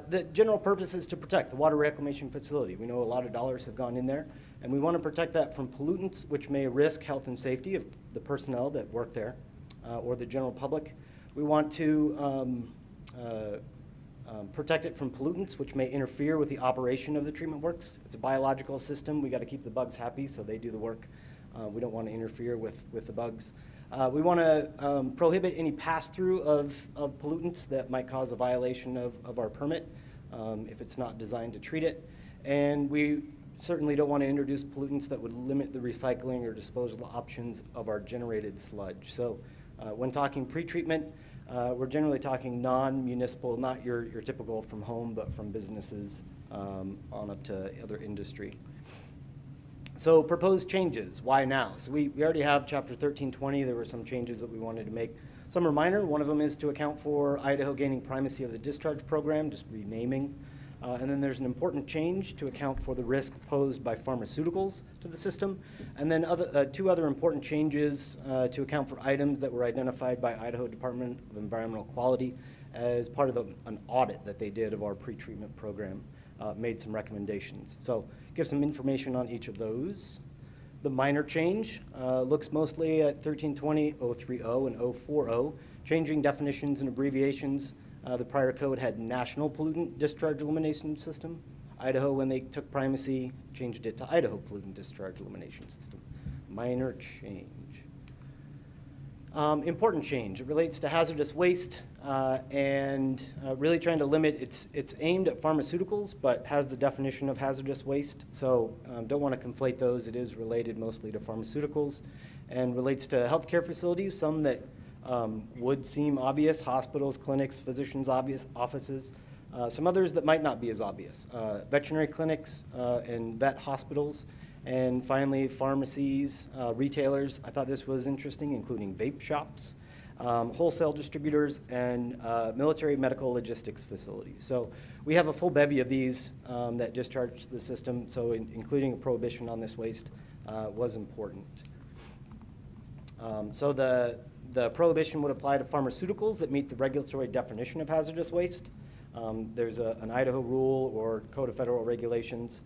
the general purpose is to protect the water reclamation facility. We know a lot of dollars have gone in there, and we want to protect that from pollutants which may risk health and safety of the personnel that work there or the general public. We want to protect it from pollutants which may interfere with the operation of the treatment works. It's a biological system. We got to keep the bugs happy so they do the work. We don't want to interfere with the bugs. We want to prohibit any pass-through of pollutants that might cause a violation of our permit if it's not designed to treat it. And we certainly don't want to introduce pollutants that would limit the recycling or disposal options of our generated sludge. So when talking pretreatment, we're generally talking non-municipal, not your typical from home, but from businesses on up to other industry. So proposed changes, why now? So we already have Chapter 1320. There were some changes that we wanted to make. Some are minor. One of them is to account for Idaho gaining primacy of the discharge program, just renaming. And then there's an important change to account for the risk posed by pharmaceuticals to the system. And then two other important changes to account for items that were identified by Idaho Department of Environmental Quality as part of an audit that they did of our pretreatment program. Made some recommendations. So give some information on each of those. The minor change looks mostly at 1320, 030, and 040, changing definitions and abbreviations. The prior code had National Pollutant Discharge Elimination System. Idaho, when they took primacy, changed it to Idaho Pollutant Discharge Elimination System. Minor change. Important change. It relates to hazardous waste and really trying to limit, it's aimed at pharmaceuticals, but has the definition of hazardous waste. So don't want to conflate those. It is related mostly to pharmaceuticals and relates to healthcare facilities, some that would seem obvious, hospitals, clinics, physicians' offices. Some others that might not be as obvious. Veterinary clinics and vet hospitals. And finally, pharmacies, retailers. I thought this was interesting, including vape shops, wholesale distributors, and military medical logistics facilities. So we have a full bevy of these that discharge the system, so including a prohibition on this waste was important. So the prohibition would apply to pharmaceuticals that meet the regulatory definition of hazardous waste. There's an Idaho rule or Code of Federal Regulations.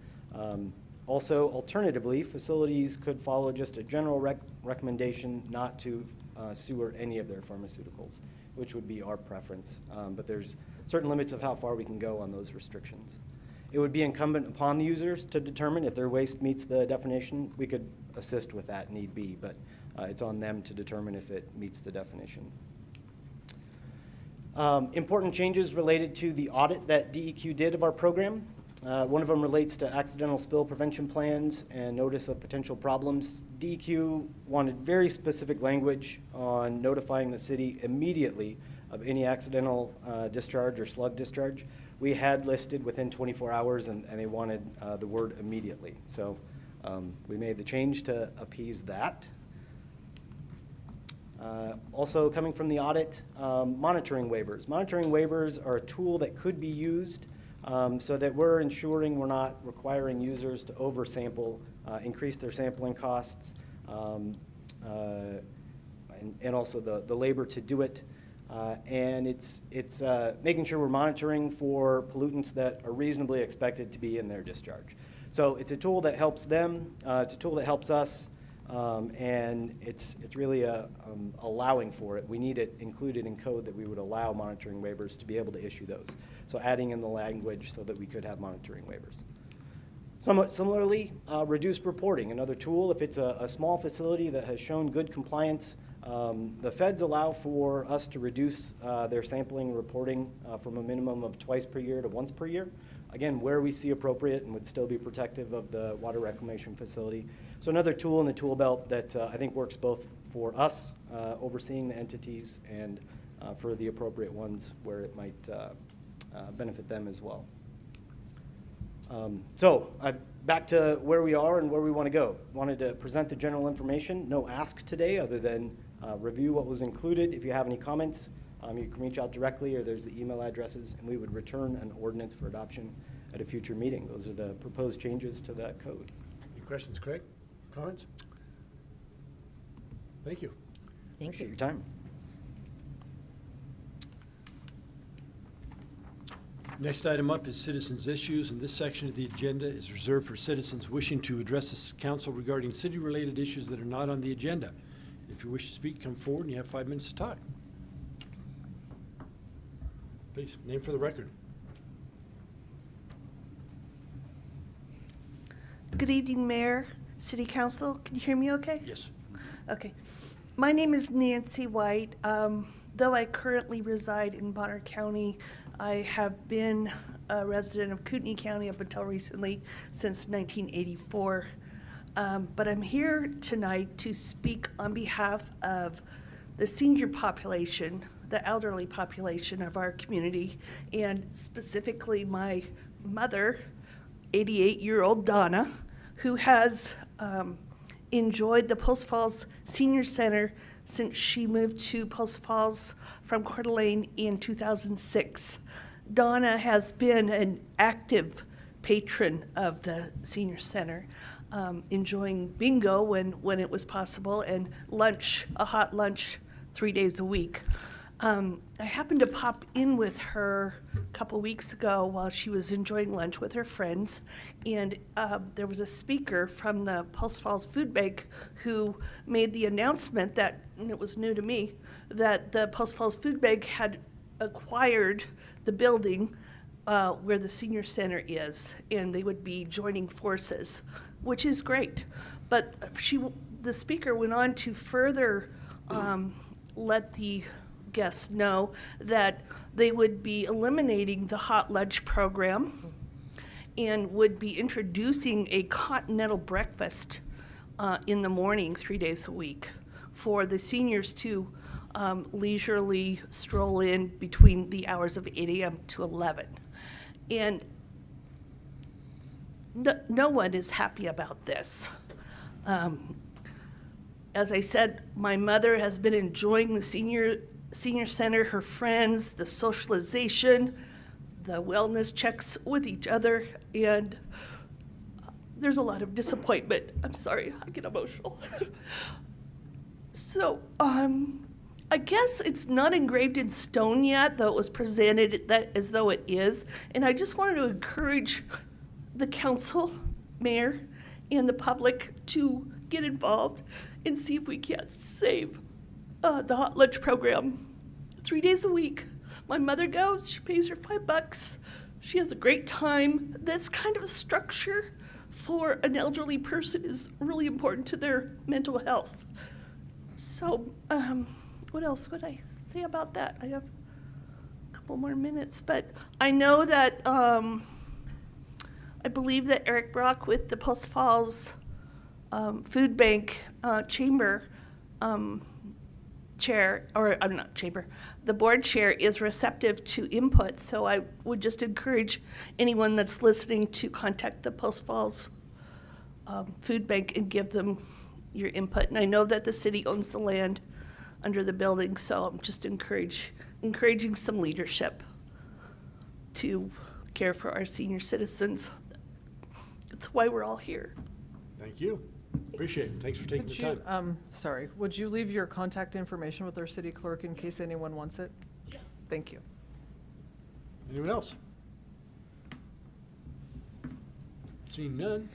Also, alternatively, facilities could follow just a general recommendation not to sewer any of their pharmaceuticals, which would be our preference. But there's certain limits of how far we can go on those restrictions. It would be incumbent upon the users to determine if their waste meets the definition. We could assist with that need be, but it's on them to determine if it meets the definition. Important changes related to the audit that DEQ did of our program. One of them relates to accidental spill prevention plans and notice of potential problems. DEQ wanted very specific language on notifying the city immediately of any accidental discharge or slug discharge. We had listed within 24 hours, and they wanted the word immediately. So we made the change to appease that. Also coming from the audit, monitoring waivers. Monitoring waivers are a tool that could be used so that we're ensuring we're not requiring users to oversample, increase their sampling costs, and also the labor to do it. And it's making sure we're monitoring for pollutants that are reasonably expected to be in their discharge. So it's a tool that helps them, it's a tool that helps us, and it's really allowing for it. We need it included in code that we would allow monitoring waivers to be able to issue those. So adding in the language so that we could have monitoring waivers. Somewhat similarly, reduced reporting, another tool. If it's a small facility that has shown good compliance, the feds allow for us to reduce their sampling and reporting from a minimum of twice per year to once per year. Again, where we see appropriate and would still be protective of the water reclamation facility. So another tool in the tool belt that I think works both for us overseeing the entities and for the appropriate ones where it might benefit them as well. So back to where we are and where we want to go. Wanted to present the general information. No ask today other than review what was included. If you have any comments, you can reach out directly, or there's the email addresses, and we would return an ordinance for adoption at a future meeting. Those are the proposed changes to that code. Any questions, Craig? Comments? Thank you. Thank Appreciate you. your time. Next item up is citizens' issues, and this section of the agenda is reserved for citizens wishing to address this council regarding city-related issues that are not on the agenda. If you wish to speak, come forward and you have 5 minutes to talk. Please, name for the record. Good evening, Mayor, City Council. Can you hear me okay? Yes. Okay. My name is Nancy White. Though I currently reside in Bonner County, I have been a resident of Kootenai County up until recently, since 1984. But I'm here tonight to speak on behalf of the senior population, the elderly population of our community, and specifically my mother, 88-year-old Donna, who has enjoyed the Post Falls Senior Center since she moved to Post Falls from Coeur d'Alene in 2006. Donna has been an active patron of the Senior Center, enjoying bingo when it was possible, and lunch, a hot lunch 3 days a week. I happened to pop in with her a couple weeks ago while she was enjoying lunch with her friends, and there was a speaker from the Post Falls Food Bank who made the announcement that, and it was new to me, that the Post Falls Food Bank had acquired the building where the senior center is, and they would be joining forces, which is great. But the speaker went on to further let the guests know that they would be eliminating the hot lunch program and would be introducing a continental breakfast in the morning 3 days a week for the seniors to leisurely stroll in between the hours of 8 a.m. to 11. And no one is happy about this. As I said, my mother has been enjoying the senior center, her friends, the socialization, the wellness checks with each other, and there's a lot of disappointment. I'm sorry, I get emotional. So, I guess it's not engraved in stone yet, though it was presented as though it is, and I just wanted to encourage the council, mayor, and the public to get involved and see if we can't save the hot lunch program. 3 days a week. My mother goes, she pays her $5. She has a great time. This kind of structure for an elderly person is really important to their mental health. So, what else would I say about that? I have a couple more minutes, but I know that I believe that Eric Brock with the Post Falls Food Bank Chamber chair, or I'm not chamber, the board chair is receptive to input, so I would just encourage anyone that's listening to contact the Post Falls Food Bank and give them your input. And I know that the city owns the land under the building, so I'm just encouraging some leadership to care for our senior citizens. That's why we're all here. Thank you. Thank Appreciate it. Thanks for taking Would the you, time. sorry, would you leave your contact information with our city clerk in case anyone wants it? Thank you. Anyone else? Seeing none.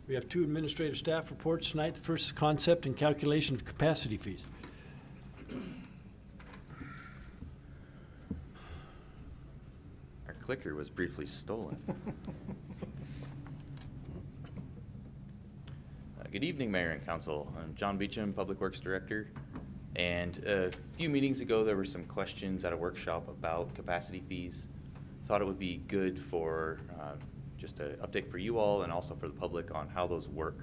We have 2 administrative staff reports tonight. The first is concept and calculation of capacity fees. Our clicker was briefly stolen. Good evening, Mayor and Council. I'm John Beecham, Public Works Director. And a few meetings ago, there were some questions at a workshop about capacity fees. Thought it would be good for just an update for you all and also for the public on how those work.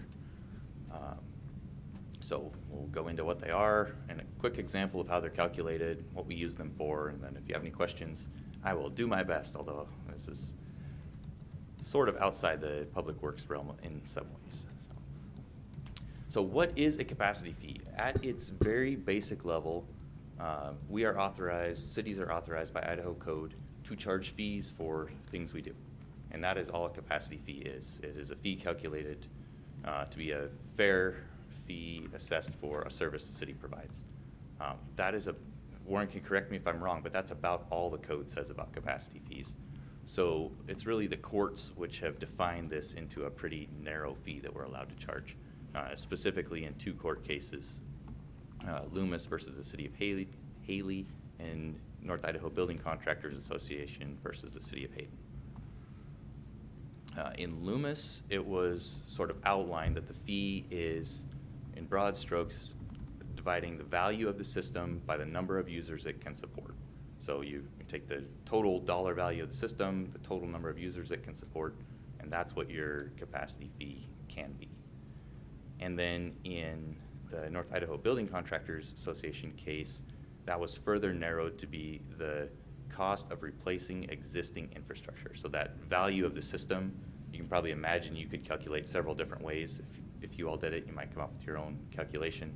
So we'll go into what they are and a quick example of how they're calculated, what we use them for, and then if you have any questions, I will do my best, although this is sort of outside the public works realm in some ways. So what is a capacity fee? At its very basic level, we are authorized, cities are authorized by Idaho code to charge fees for things we do. And that is all a capacity fee is. It is a fee calculated to be a fair fee assessed for a service the city provides. That is Warren can correct me if I'm wrong, but that's about all the code says about capacity fees. So it's really the courts which have defined this into a pretty narrow fee that we're allowed to charge. Specifically in 2 court cases, Loomis versus the City of Haley, and North Idaho Building Contractors Association versus the City of Hayden. In Loomis, it was sort of outlined that the fee is, in broad strokes, dividing the value of the system by the number of users it can support. So you take the total dollar value of the system, the total number of users it can support, and that's what your capacity fee can be. And then in the North Idaho Building Contractors Association case, that was further narrowed to be the cost of replacing existing infrastructure. So that value of the system, you can probably imagine you could calculate several different ways. If you all did it, you might come up with your own calculation.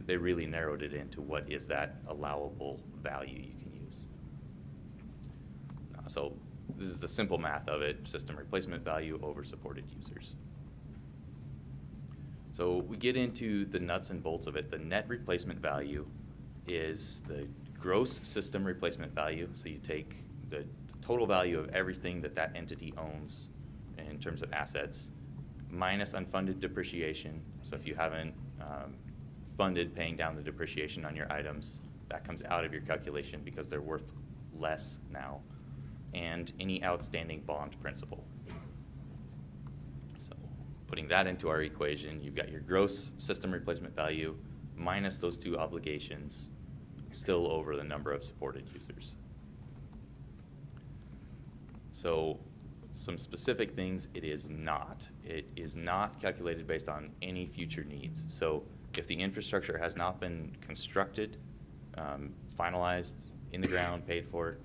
They really narrowed it into what is that allowable value you can use. So this is the simple math of it, system replacement value over supported users. So we get into the nuts and bolts of it. The net replacement value is the gross system replacement value. So you take the total value of everything that that entity owns in terms of assets, minus unfunded depreciation. So if you haven't funded paying down the depreciation on your items, that comes out of your calculation because they're worth less now, and any outstanding bond principal. Putting that into our equation, you've got your gross system replacement value minus those 2 obligations, still over the number of supported users. So some specific things it is not. It is not calculated based on any future needs. So if the infrastructure has not been constructed, finalized, in the ground, paid for,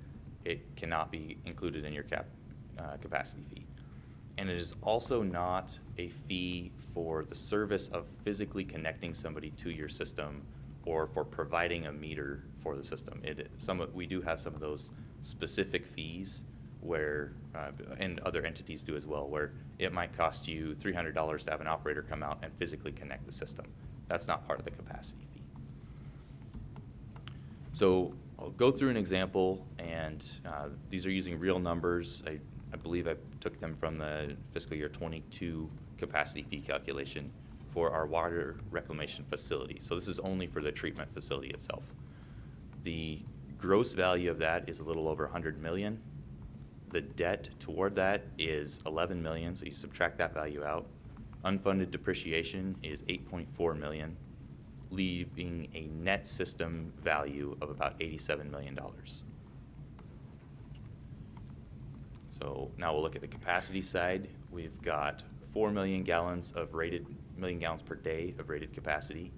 it cannot be included in your capacity fee. And it is also not a fee for the service of physically connecting somebody to your system or for providing a meter for the system. We do have some of those specific fees where, and other entities do as well, where it might cost you $300 to have an operator come out and physically connect the system. That's not part of the capacity fee. So I'll go through an example, and these are using real numbers. I believe I took them from the fiscal year 22 capacity fee calculation for our water reclamation facility. So this is only for the treatment facility itself. The gross value of that is a little over 100 million. The debt toward that is 11 million, so you subtract that value out. Unfunded depreciation is 8.4 million, leaving a net system value of about $87 million. So now we'll look at the capacity side. We've got 4 million gallons per day of rated capacity.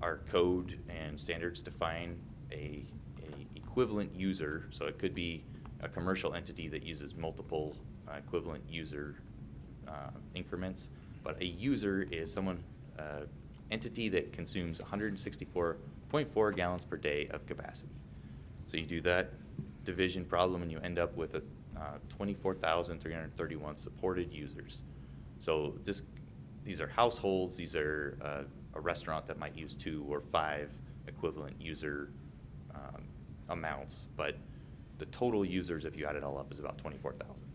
Our code and standards define a equivalent user, so it could be a commercial entity that uses multiple equivalent user increments, but a user is someone, entity that consumes 164.4 gallons per day of capacity. So you do that division problem and you end up with 24,331 supported users. So this these are households, these are a restaurant that might use 2 or 5 equivalent user amounts, but the total users, if you add it all up, is about 24,000.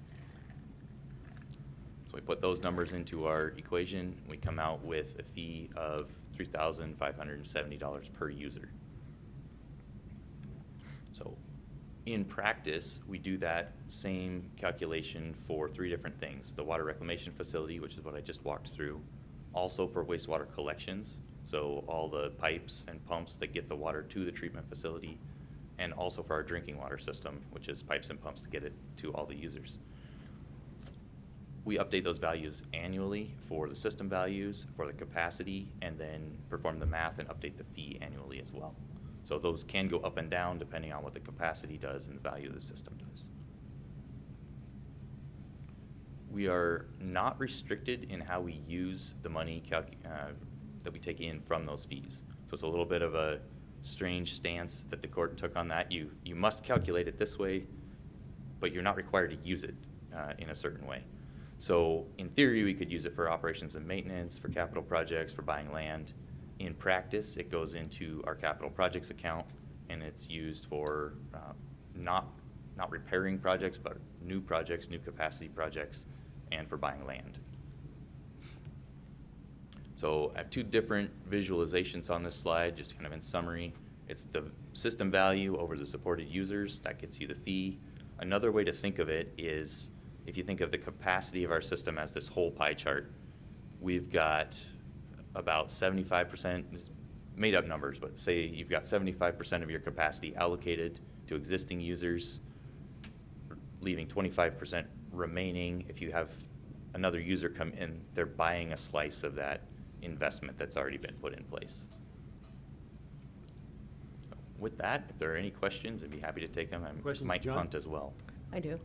So we put those numbers into our equation, we come out with a fee of $3,570 per user. So in practice, we do that same calculation for 3 different things. The water reclamation facility, which is what I just walked through, also for wastewater collections, so all the pipes and pumps that get the water to the treatment facility, and also for our drinking water system, which is pipes and pumps to get it to all the users. We update those values annually for the system values, for the capacity, and then perform the math and update the fee annually as well. So those can go up and down depending on what the capacity does and the value of the system does. We are not restricted in how we use the money that we take in from those fees. So it's a little bit of a strange stance that the court took on that. You must calculate it this way, but you're not required to use it in a certain way. So in theory, we could use it for operations and maintenance, for capital projects, for buying land. In practice, it goes into our capital projects account, and it's used for not repairing projects, but new projects, new capacity projects, and for buying land. So I have 2 different visualizations on this slide, just kind of in summary. It's the system value over the supported users, that gets you the fee. Another way to think of it is, if you think of the capacity of our system as this whole pie chart, we've got about 75%, made up numbers, but say you've got 75% of your capacity allocated to existing users, leaving 25% remaining. If you have another user come in, they're buying a slice of that investment that's already been put in place. With that, if there are any questions, I'd be happy to take them. I might punt as well. I do.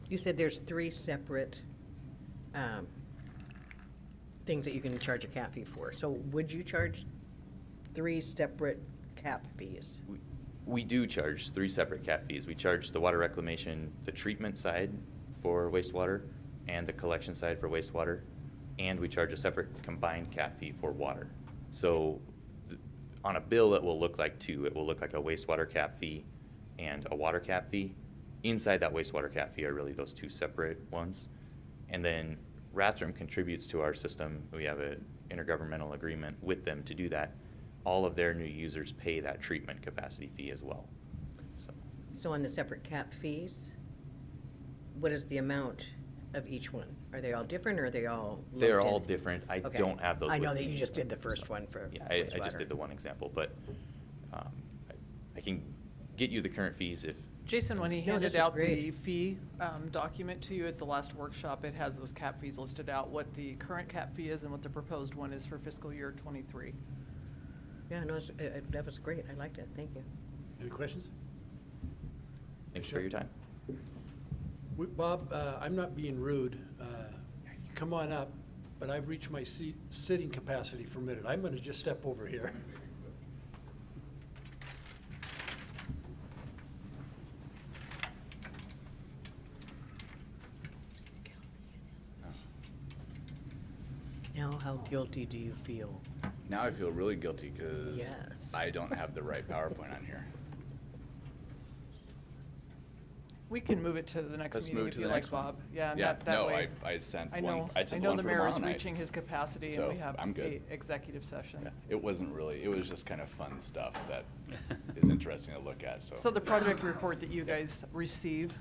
You said there's 3 separate things that you can charge a cap fee for. So would you charge 3 separate cap fees? We do charge 3 separate cap fees. We charge the water reclamation, the treatment side for wastewater, and the collection side for wastewater, and we charge a separate combined cap fee for water. So on a bill, it will look like 2. It will look like a wastewater cap fee and a water cap fee. Inside that wastewater cap fee are really those 2 separate ones. And then Rathdrum contributes to our system. We have an intergovernmental agreement with them to do that. All of their new users pay that treatment capacity fee as well. So on the separate cap fees, what is the amount of each one? Are they all different, or are they all lumped They're in? all different. I Okay. don't have those I know with that me. you just did the first one for Yeah, I just wastewater. did the one example, but I can get you the current fees if. Jason, when he No, handed this is out the great. fee document to you at the last workshop, it has those cap fees listed out, what the current cap fee is and what the proposed one is for fiscal year '23. Yeah, no, that was great. I liked it. Thank you. Any questions? Thanks for your time. Bob, I'm not being rude. You come on up, but I've reached my sitting capacity for a minute. I'm going to just step over here. Now, how guilty do you feel? Now I feel really guilty because Yes. I don't have the right PowerPoint on here. We can move it to the next Let's meeting move if to you the like, next one. Bob. Yeah, and Yeah, that no, way. I sent I one. know, I sent I know one the for mayor is tomorrow night. reaching his capacity, So, and we have I'm good. a executive session. Yeah, it wasn't really. It was just kind of fun stuff that is interesting to look at. So. So the project report that you guys receive,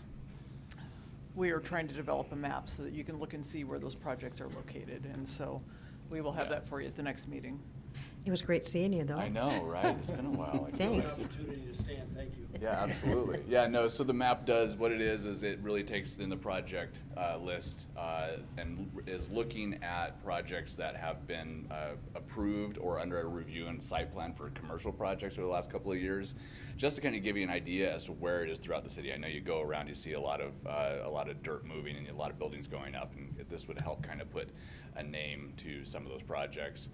we are trying to develop a map so that you can look and see where those projects are located. And so we will have that for you at the next meeting. It was great seeing you, though. I know, right? It's been a while. I feel Thanks. like- Opportunity to stand, thank you. Yeah, absolutely. Yeah, no, so the map does, what it is it really takes in the project list and is looking at projects that have been approved or under a review and site plan for commercial projects over the last couple of years, just to kind of give you an idea as to where it is throughout the city. I know you go around, you see a lot of dirt moving and a lot of buildings going up, and this would help kind of put a name to some of those projects.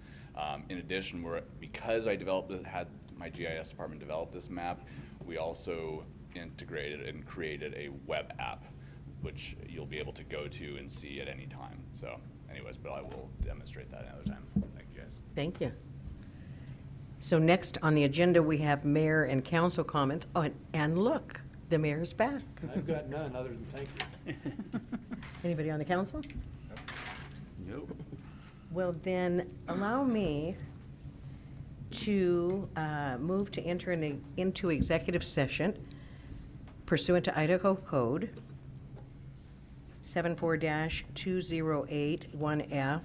In addition, because I had my GIS department develop this map, we also integrated and created a web app, which you'll be able to go to and see at any time. So anyways, but I will demonstrate that another time. Thank you, guys. Thank you. So next on the agenda, we have mayor and council comments. Oh, and look, the mayor's back. I've got none other than thank you. Anybody on the council? Nope. Well, then, allow me to move to enter into executive session pursuant to Idaho Code 74-2081F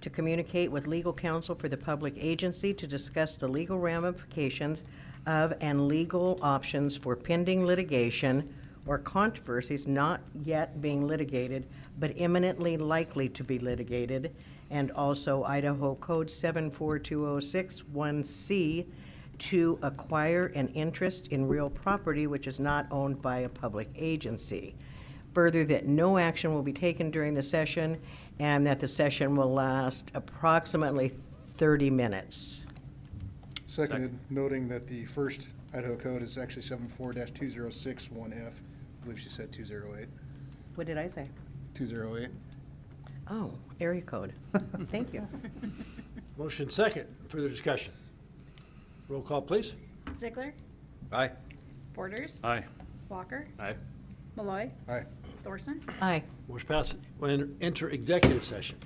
to communicate with legal counsel for the public agency to discuss the legal ramifications of and legal options for pending litigation or controversies not yet being litigated but imminently likely to be litigated, and also Idaho Code 742061C to acquire an interest in real property which is not owned by a public agency. Further, that no action will be taken during the session and that the session will last approximately 30 minutes. Seconded, noting that the first Idaho code is actually 74-2061F. I believe she said 208. What did I say? 208. Oh, area code. Thank you. Motion second. Further discussion. Roll call, please. Ziegler, Aye. Borders, Aye. Walker, Aye. Malloy, Aye. Thorson. Aye. Motion passes. We'll enter executive session.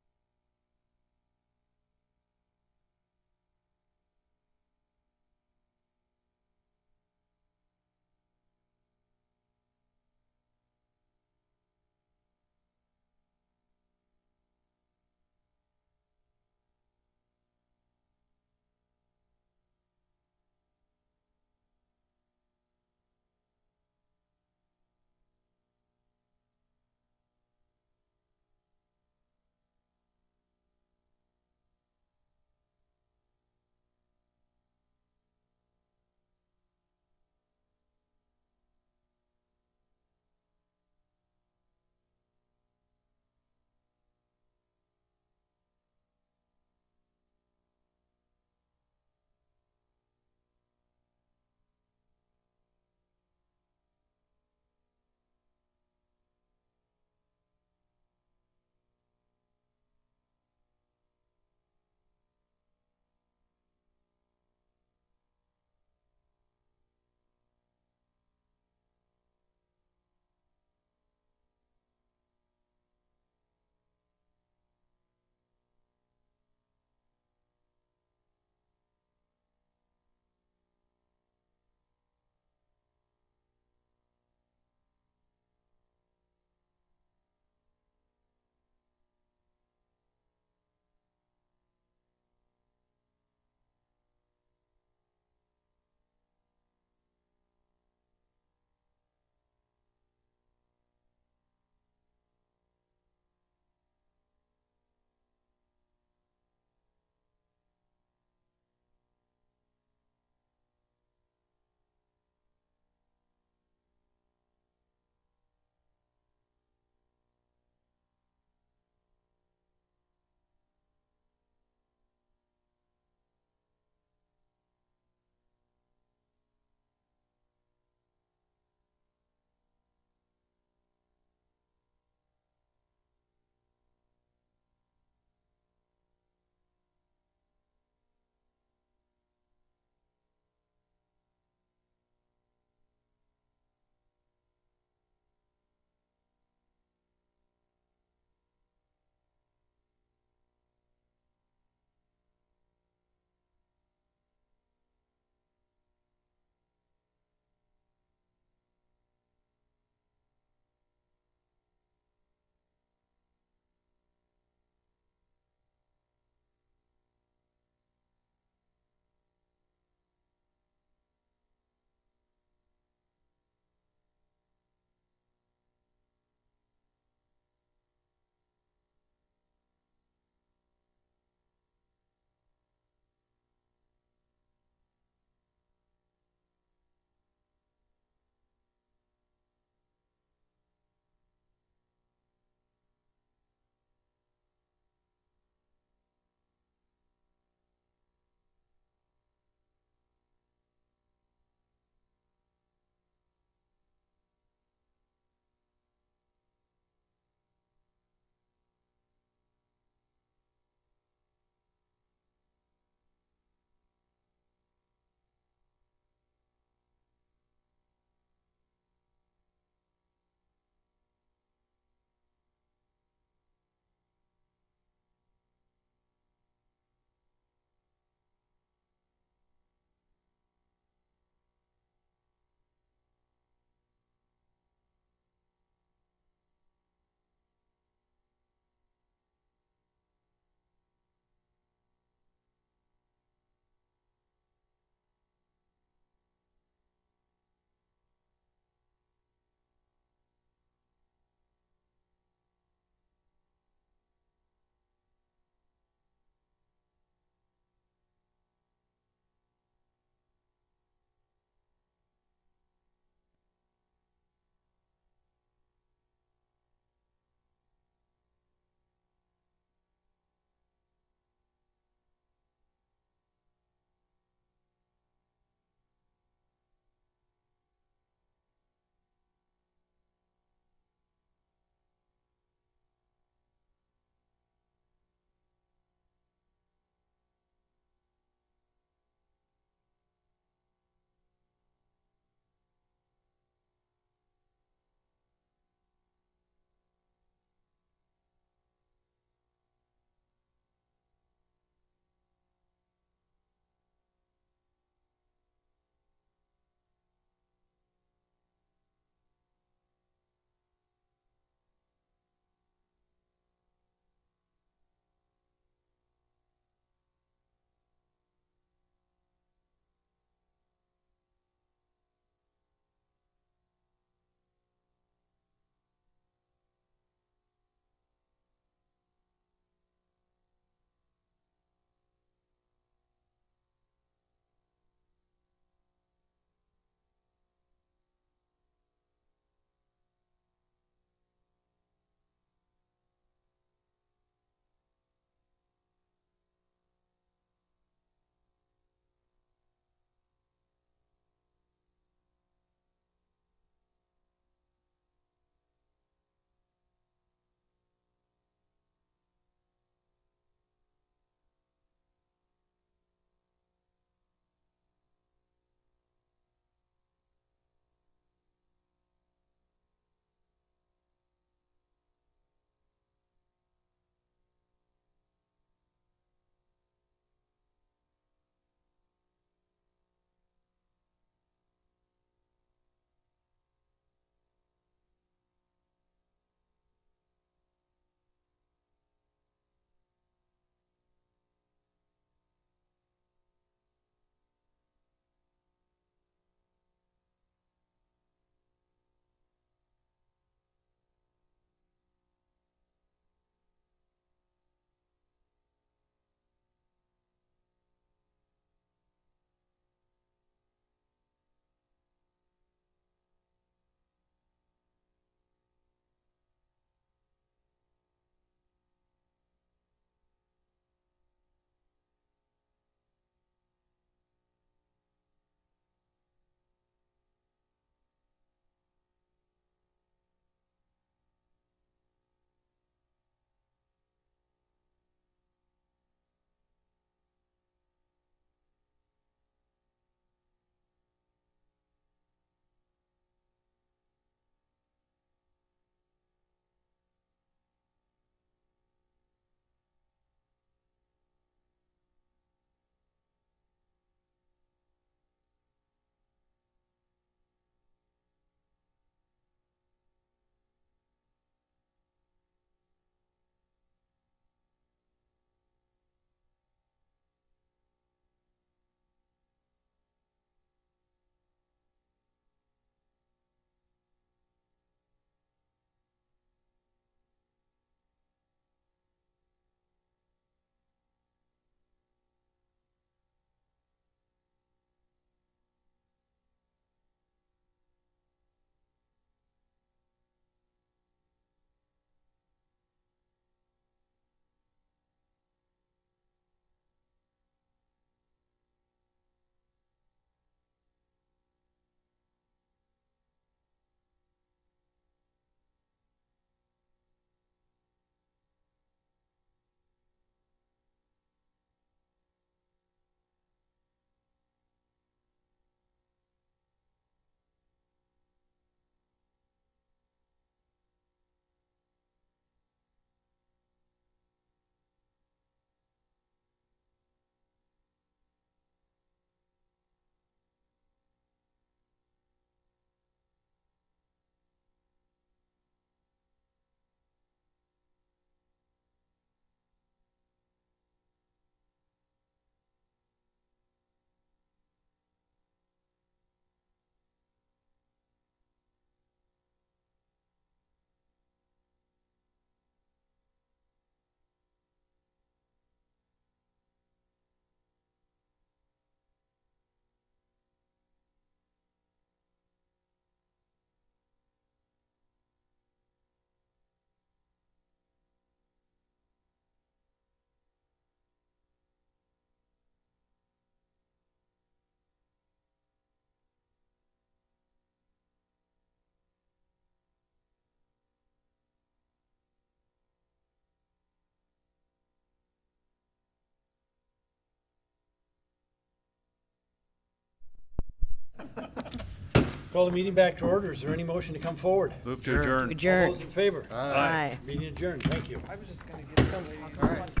Call the meeting back to order. Is there any motion to come forward? Move to adjourn. Adjourn. All those in favor? Aye. Meeting adjourned. Thank you. I was just gonna get this lady's.